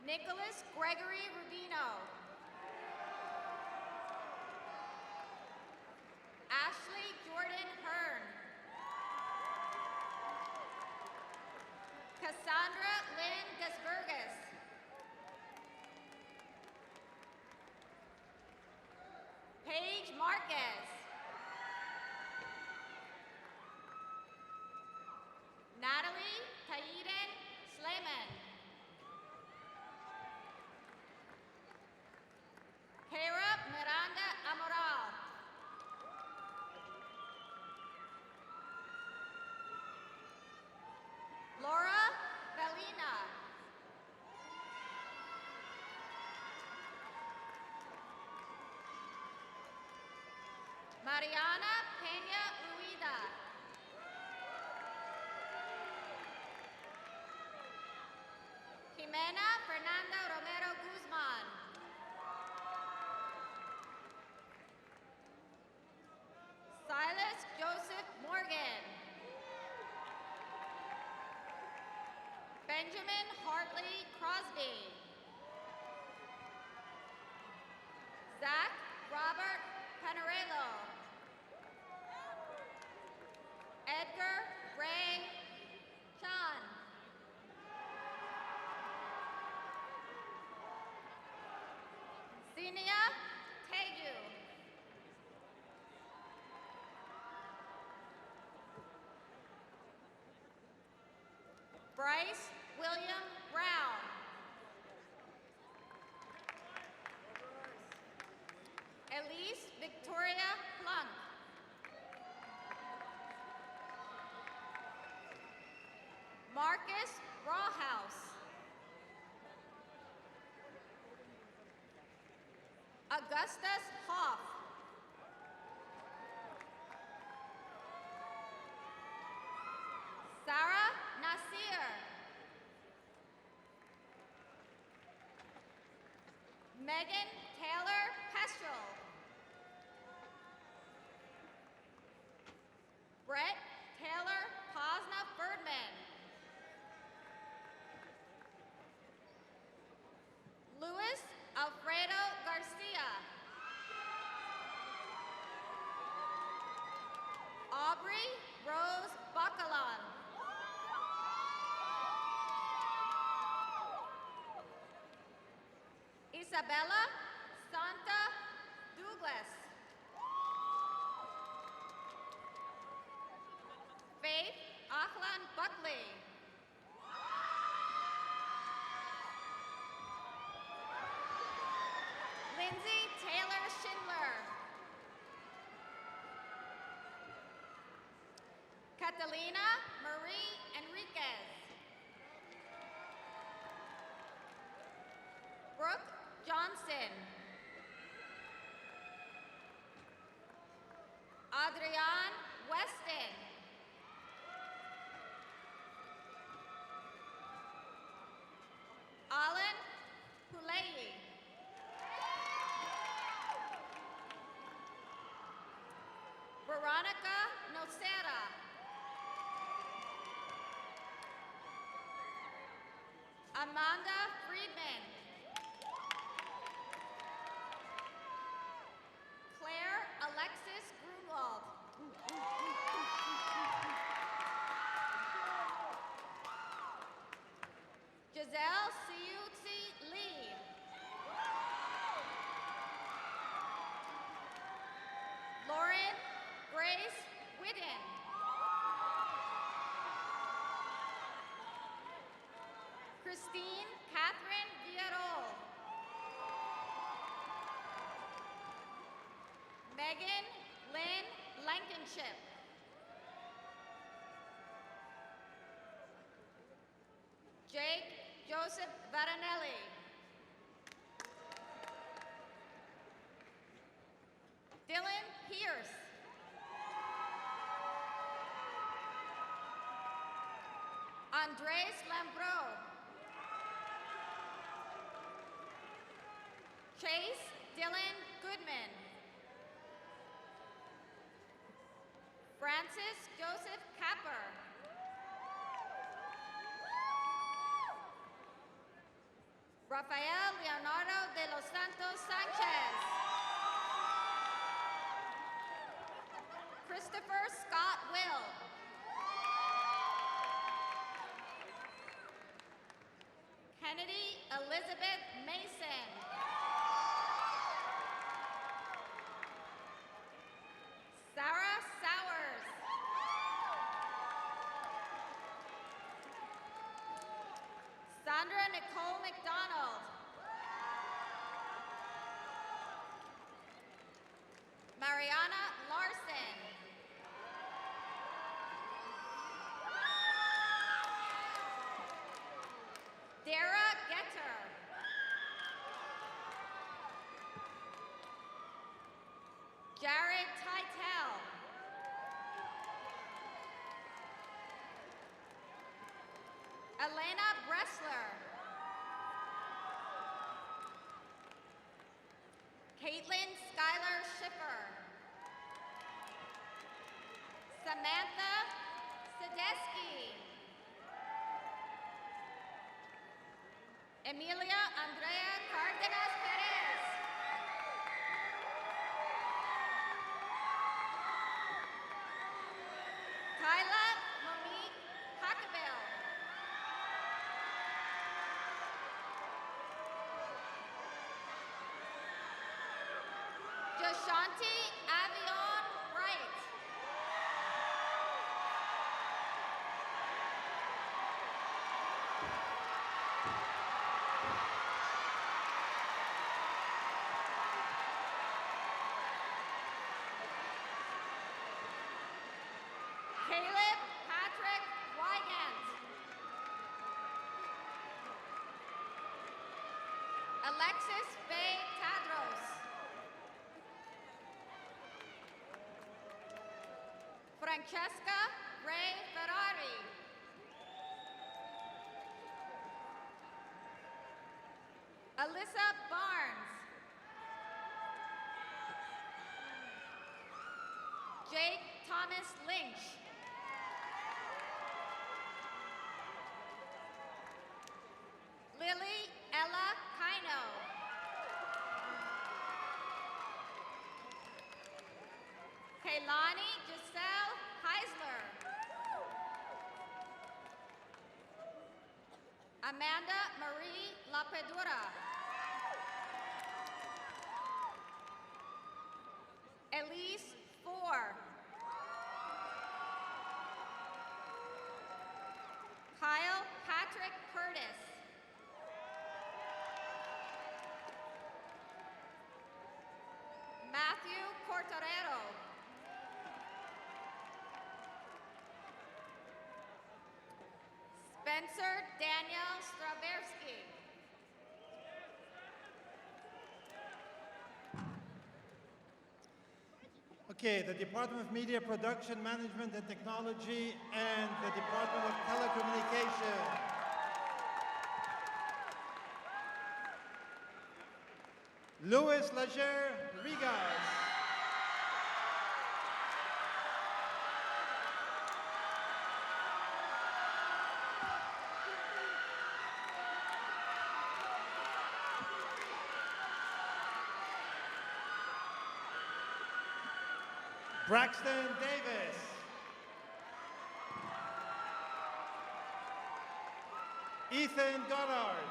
Nicholas Gregory Rubino. Ashley Jordan Hearn. Cassandra Lynn Desburgas. Paige Marquez. Natalie Taiden Slayman. Kara Miranda Amoral. Mariana Peña Uida. Jimena Fernanda Romero Guzman. Silas Joseph Morgan. Benjamin Hartley Crosby. Zach Robert Panarello. Edgar Ray Chan. Xenia Tegu. Bryce William Brown. Elise Victoria Plunk. Marcus Rawhouse. Augustus Hoff. Sarah Nasir. Megan Taylor Pestrel. Brett Taylor Posna Birdman. Luis Alfredo Garcia. Aubrey Rose Bacalan. Isabella Santa Douglas. Faith Ahlan Buckley. Lindsay Taylor Schindler. Catalina Marie Enriquez. Brooke Johnson. Adrian Weston. Alan Pulei. Veronica Nocera. Amanda Friedman. Claire Alexis Grunwald. Giselle Siutzi Lee. Lauren Grace Whitten. Christine Catherine Villarol. Megan Lynn Blankenship. Jake Joseph Varanelli. Dylan Pierce. Andres Lambro. Chase Dylan Goodman. Francis Joseph Capper. Rafael Leonardo de los Santos Sanchez. Christopher Scott Will. Kennedy Elizabeth Mason. Sarah Sowers. Sandra Nicole McDonald. Mariana Larson. Dara Getter. Jared Titel. Elena Bressler. Caitlin Skylar Schiffer. Samantha Sedeski. Emilia Andrea Cardenas Perez. Kyla Monique Hackabill. Jashanti Avion Wright. Caleb Patrick Wygant. Alexis Bay Tadros. Francesca Ray Ferrari. Alyssa Barnes. Jake Thomas Lynch. Lily Ella Kino. Kaylani Giselle Heisler. Amanda Marie Lapedura. Elise Four. Kyle Patrick Curtis. Matthew Cortorero. Spencer Daniel Straversky. Okay, the Department of Media Production, Management and Technology, and the Department of Telecommunication. Louis Lager Rigas. Braxton Davis. Ethan Goddard.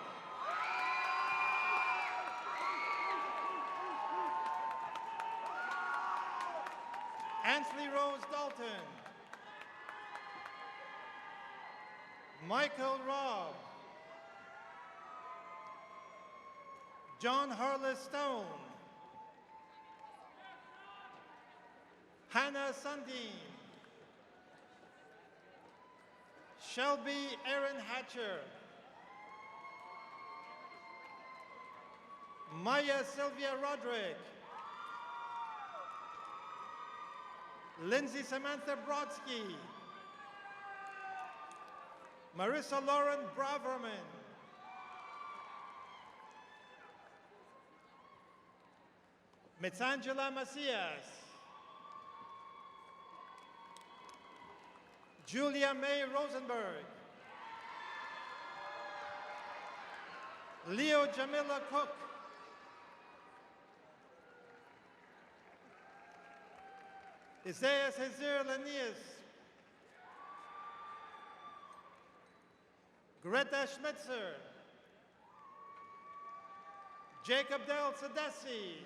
Ansley Rose Dalton. Michael Robb. John Harless Stone. Hannah Sundin. Shelby Erin Hatcher. Maya Sylvia Roderick. Lindsay Samantha Brodsky. Marissa Lauren Braverman. Mitzangela Macias. Julia May Rosenberg. Leo Jamila Cook. Isaiah Cesar Lanius. Greta Schmitzer. Jacob Del Sadesi.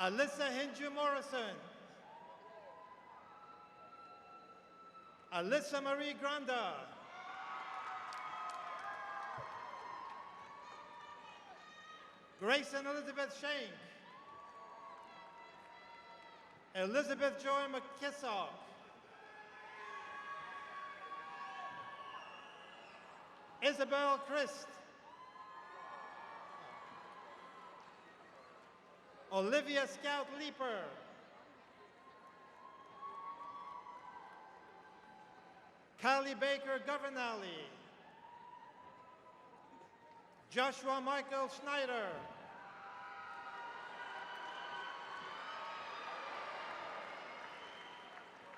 Alyssa Hinju Morrison. Alyssa Marie Granda. Grayson Elizabeth Shank. Elizabeth Joy McKissock. Isabel Christ. Olivia Scout Leaper. Callie Baker Governale, Joshua Michael Schneider,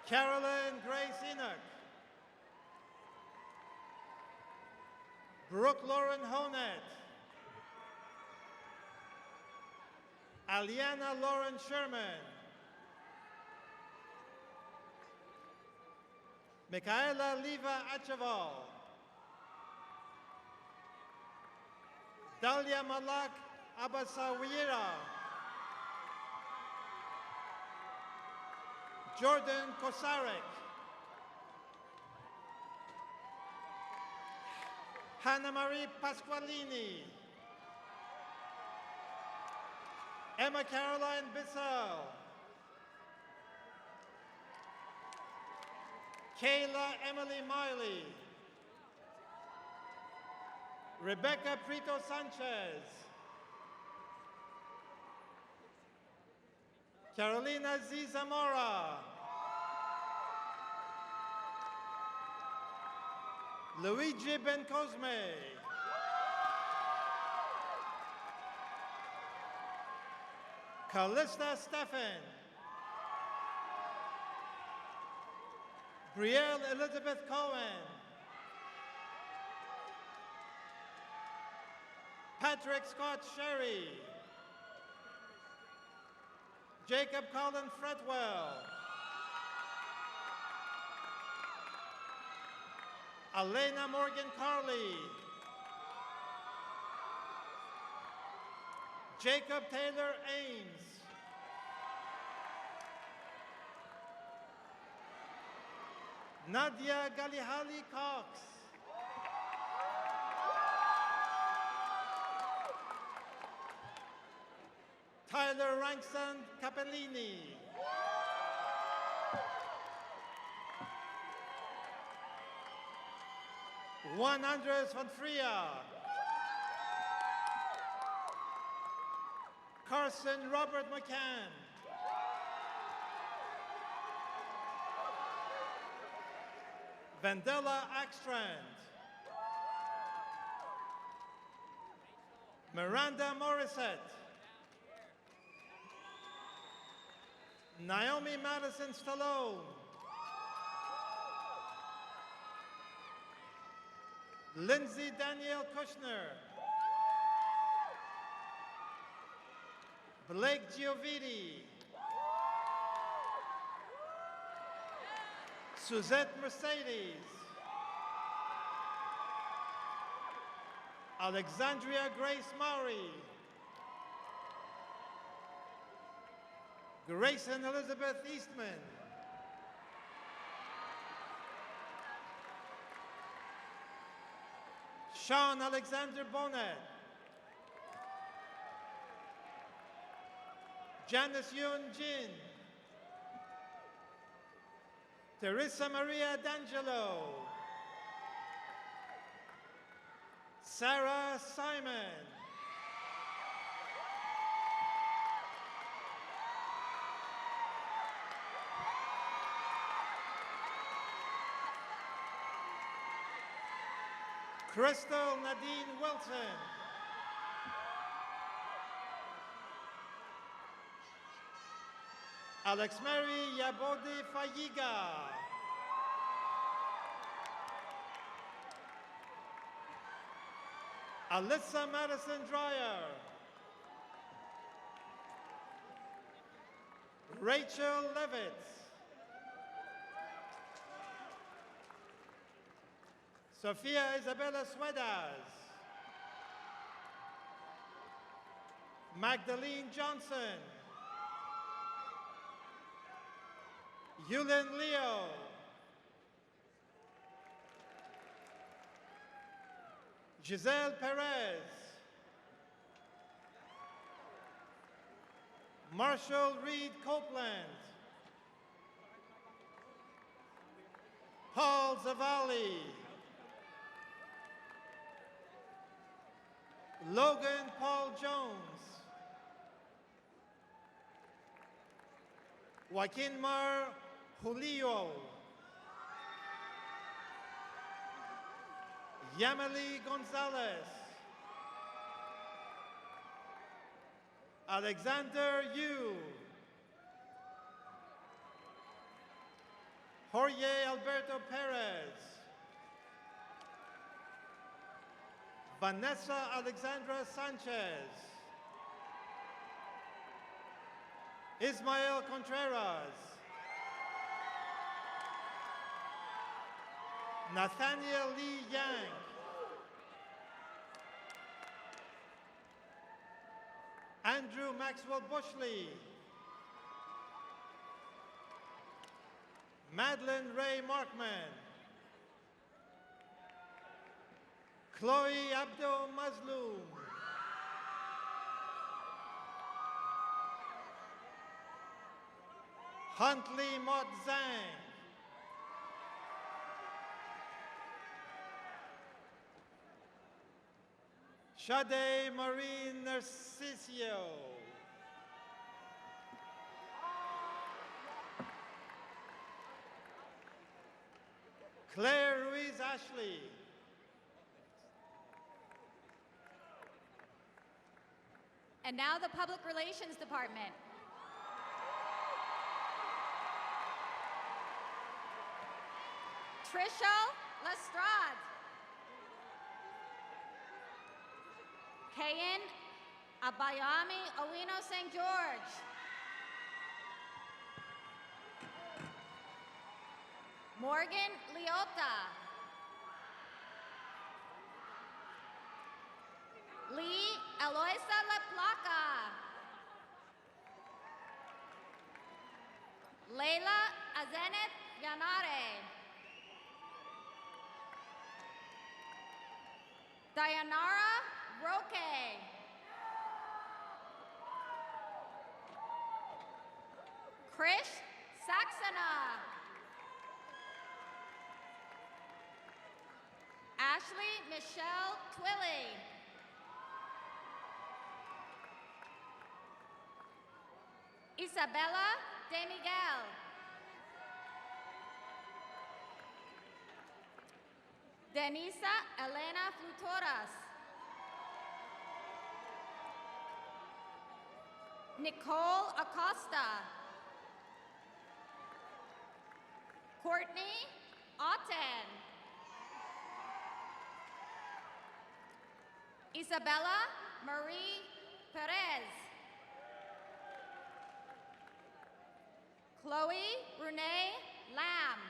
Carolyn Grace Enoch, Brooke Lauren Honet, Aliana Lauren Sherman, Michaela Liva Acheval, Dalia Malak Abasawira, Jordan Kosarek, Hannah Marie Pasqualini, Emma Caroline Bissell, Kayla Emily Miley, Rebecca Prito Sanchez, Carolina Z. Zamora, Luigi Bencosme, Callista Stephan, Brielle Elizabeth Cohen, Patrick Scott Sherry, Jacob Colin Fretwell, Elena Morgan Carley, Jacob Taylor Ames, Nadia Galihali Cox, Tyler Rankson Capellini, Juan Andres Van Fria, Carson Robert McCann, Vandela Akstrand, Miranda Morissette, Naomi Madison Stallone, Lindsay Danielle Kushner, Blake Gioviti, Suzette Mercedes, Alexandria Grace Maury, Grayson Elizabeth Eastman, Sean Alexander Bonnet, Janice Yun Jin, Teresa Maria D'Angelo, Sarah Simon, Crystal Nadine Wilson, Alex Mary Yabodi Fayiga, Alyssa Madison Dreyer, Rachel Levitt, Sofia Isabella Suedas, Magdalene Johnson, Yulin Leo, Giselle Perez, Marshall Reed Copeland, Paul Zavalli, Logan Paul Jones, Joaquin Mar Julio, Yamali Gonzalez. Alexander Yu. Jorge Alberto Perez. Vanessa Alexandra Sanchez. Ismael Contreras. Nathaniel Lee Yang. Andrew Maxwell Bushley. Madeline Ray Markman. Chloe Abdul Mazloum. Huntley Mott Zhang. Sade Marie Narcisio. Claire Ruiz Ashley. And now the Public Relations Department. Trisha Lestrade. Kayan Abayami Owino St. George. Morgan Leota. Lee Eloisa Leplaca. Leila Azenet Yanare. Dayanara Roque. Krish Saxena. Ashley Michelle Twilly. Isabella De Miguel. Denisa Elena Flutoras. Nicole Acosta. Courtney Otten. Isabella Marie Perez. Chloe Renee Lamb.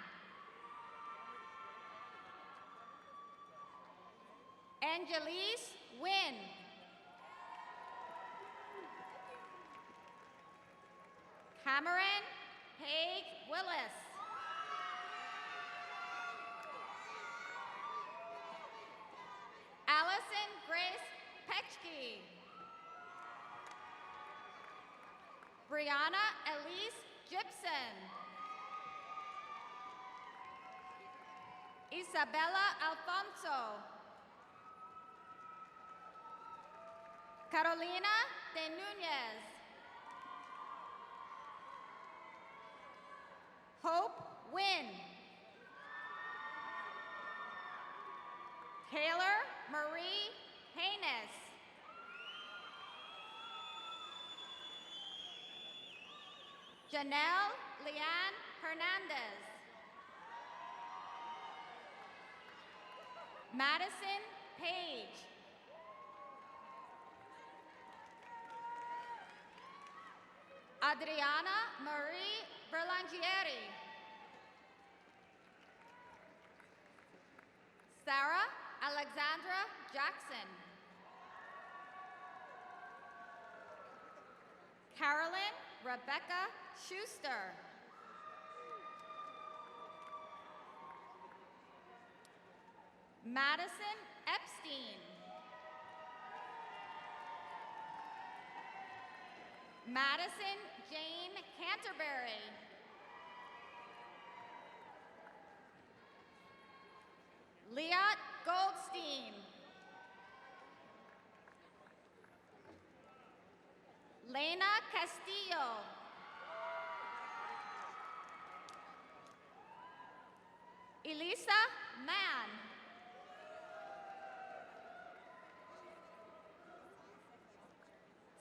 Angelise Wynn. Cameron Haig Willis. Allison Grace Pechke. Brianna Elise Gibson. Isabella Alfonso. Carolina De Nunez. Hope Wynn. Taylor Marie Haynes. Janelle Leanne Hernandez. Madison Page. Adriana Marie Berlangieri. Sarah Alexandra Jackson. Carolyn Rebecca Schuster. Madison Epstein. Madison Jane Canterbury. Liat Goldstein. Lena Castillo. Elisa Mann.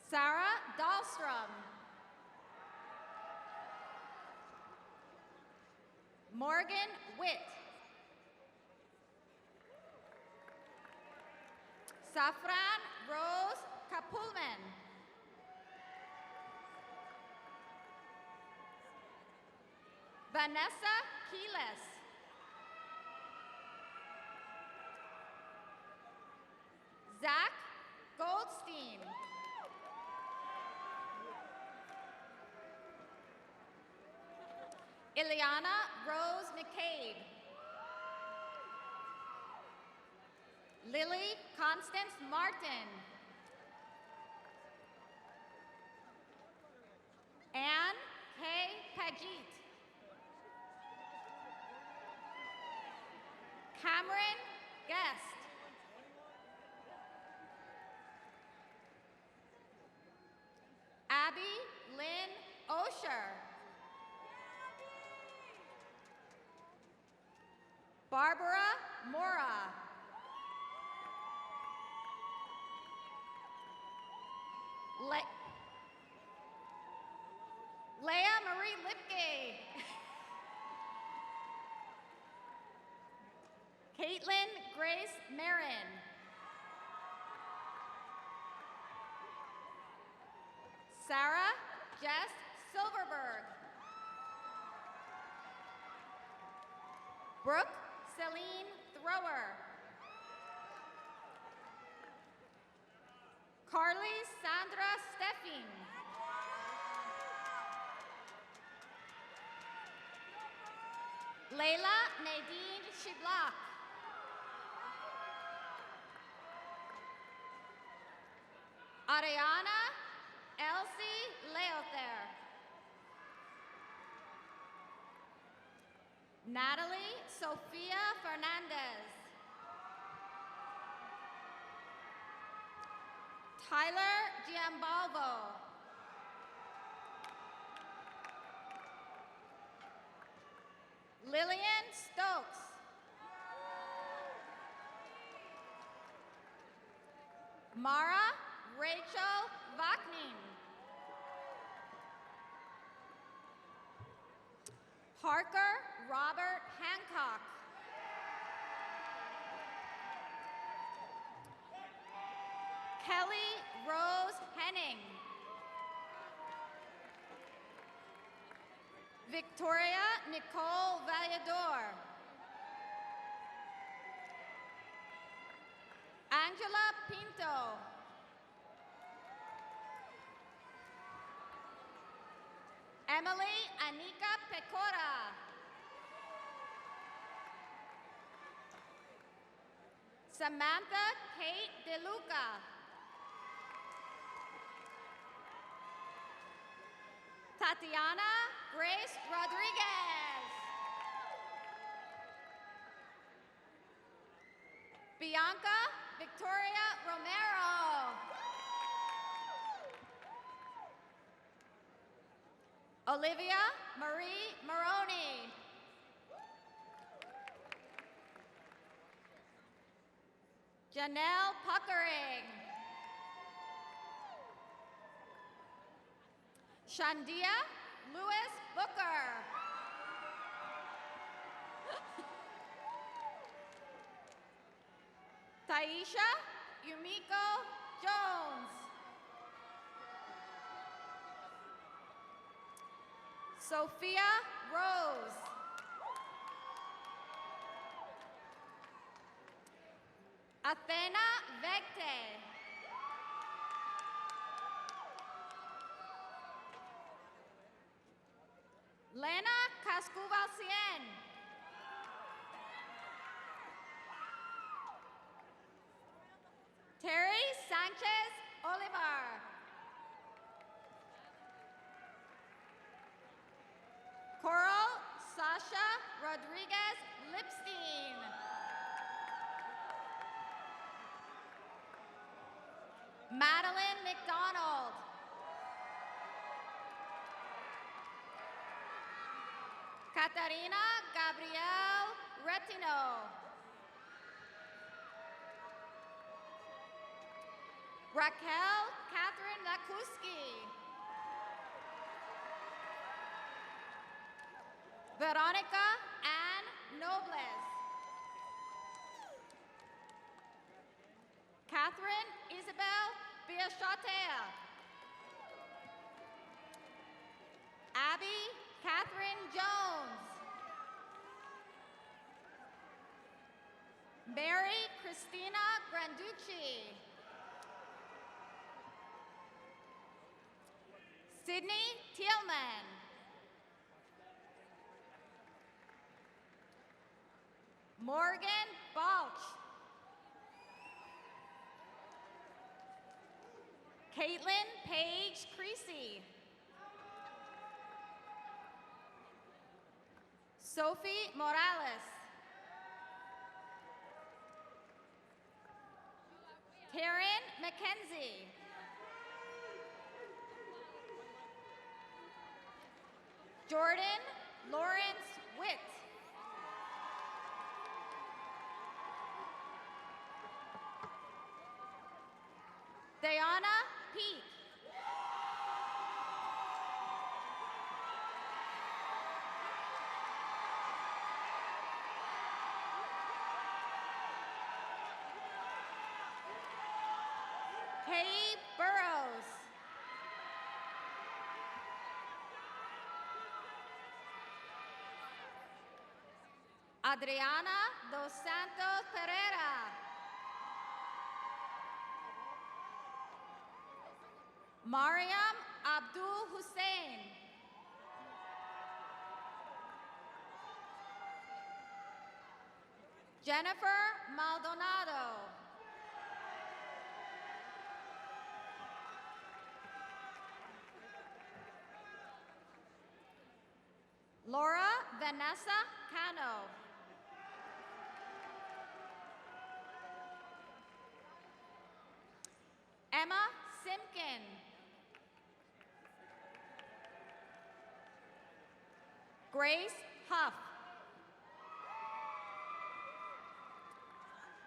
Sarah Dahlstrom. Morgan Witt. Safran Rose Kapulman. Vanessa Keeles. Zach Goldstein. Ileana Rose McCabe. Lily Constance Martin. Anne Kay Pagit. Cameron Guest. Abby Lynn Osher. Barbara Mora. Leah Marie Lipke. Caitlin Grace Marin. Sarah Jess Silverberg. Brooke Celine Thrower. Carly Sandra Steffing. Layla Nadine Shiblak. Ariana Elsie Leother. Natalie Sofia Fernandez. Tyler Giambalvo. Lillian Stokes. Mara Rachel Vaknin. Parker Robert Hancock. Kelly Rose Henning. Victoria Nicole Vallador. Angela Pinto. Emily Anika Pecora. Samantha Kate DeLuca. Tatiana Grace Rodriguez. Bianca Victoria Romero. Olivia Marie Maroney. Janelle Puckering. Shandia Lewis Booker. Taisha Yumiko Jones. Sophia Rose. Athena Vecte. Lena Cascuvalcien. Terry Sanchez Olivar. Coral Sasha Rodriguez Lipstein. Madeline McDonald. Katarina Gabrielle Retino. Raquel Catherine Lakuski. Veronica Ann Nobles. Catherine Isabel Biachatea. Abby Catherine Jones. Mary Christina Granducci. Sydney Thielman. Morgan Balch. Caitlin Paige Creasy. Sophie Morales. Taryn McKenzie. Jordan Lawrence Witt. Diana Peak. Kay Burrows. Adriana Dos Santos Pereira. Mariam Abdul Hussein. Jennifer Maldonado. Laura Vanessa Cano. Emma Simkin. Grace Huff.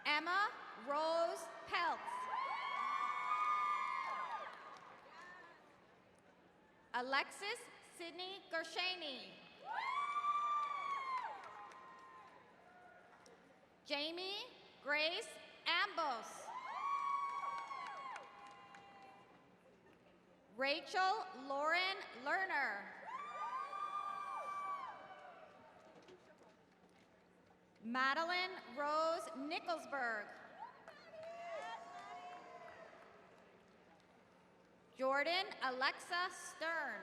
Emma Rose Peltz. Alexis Sydney Gershani. Jamie Grace Ambos. Rachel Lauren Lerner. Madeline Rose Nicholsberg. Jordan Alexa Stern.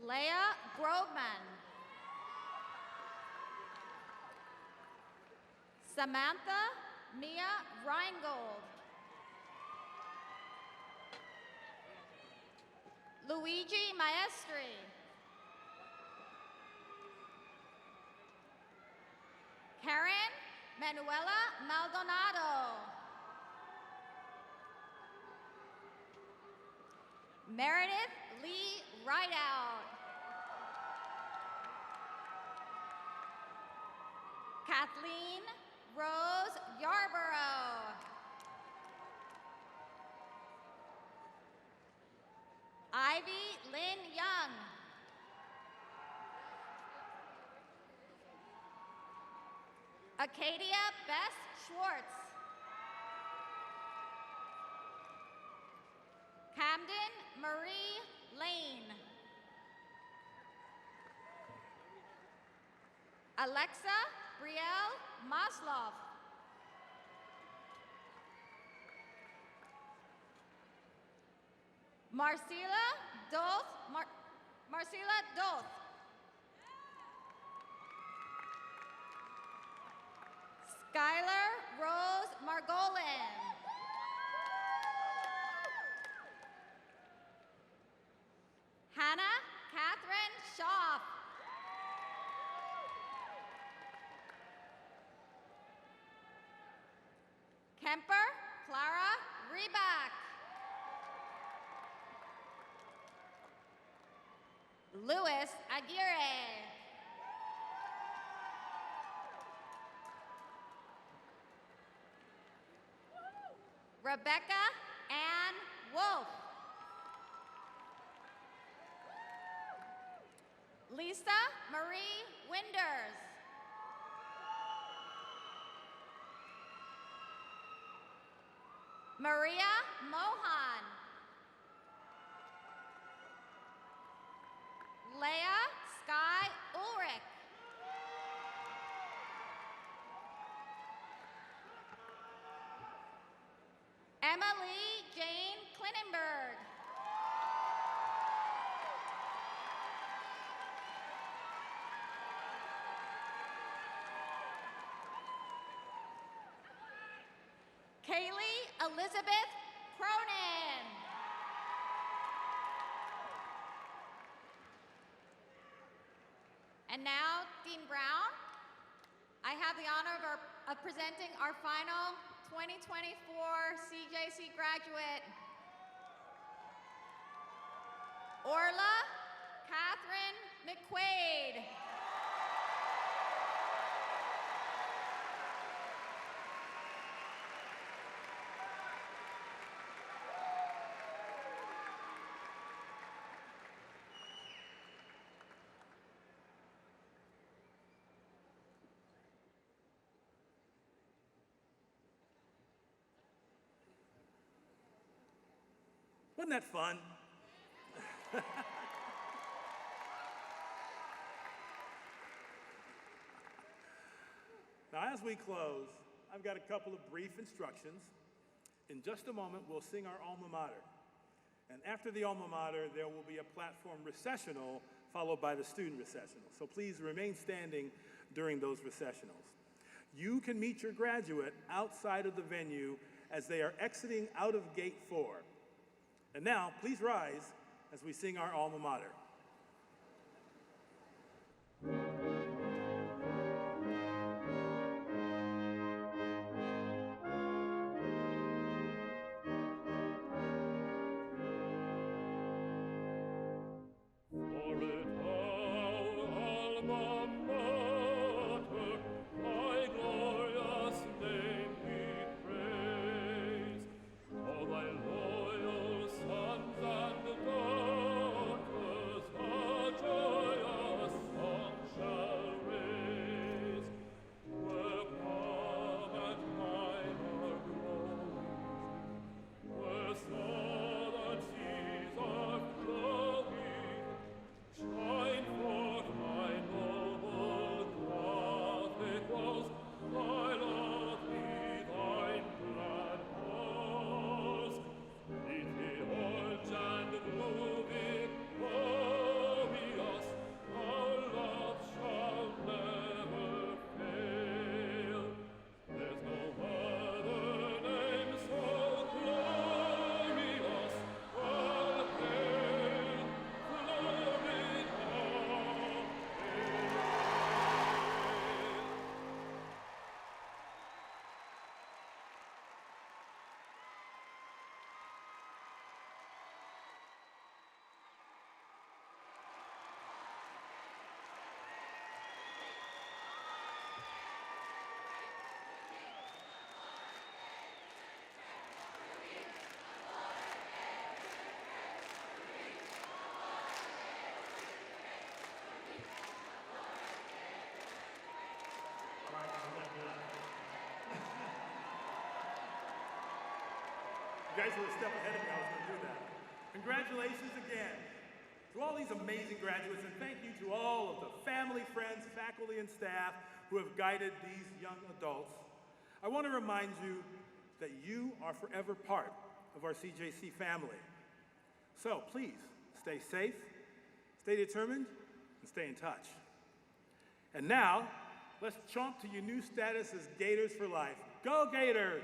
Leah Grogman. Samantha Mia Reingold. Luigi Maestri. Karen Manuela Maldonado. Meredith Lee Rideout. Kathleen Rose Yarborough. Ivy Lynn Young. Acadia Bess Schwartz. Camden Marie Lane. Alexa Brielle Masloff. Marcela Doth. Marcela Doth. Skylar Rose Margolin. Hannah Catherine Schaff. Kemper Clara Reback. Louis Aguirre. Rebecca Ann Wolf. Lisa Marie Winders. Maria Mohan. Leah Sky Ulrich. Emily Jane Klinenberg. Kaylee Elizabeth Cronin. And now, Dean Brown, I have the honor of presenting our final 2024 CJC graduate, Orla Catherine McQuaid. Wasn't that fun? Now, as we close, I've got a couple of brief instructions. In just a moment, we'll sing our alma mater. And after the alma mater, there will be a platform recessional followed by the student recessional. So please remain standing during those recessionals. You can meet your graduate outside of the venue as they are exiting out of gate 4. And now, please rise as we sing our alma mater. You guys were a step ahead of me. I was going to do that. Congratulations again to all these amazing graduates, and thank you to all of the family, friends, faculty, and staff who have guided these young adults. I want to remind you that you are forever part of our CJC family. So please, stay safe, stay determined, and stay in touch. And now, let's chomp to your new status as Gators for Life. Go Gators!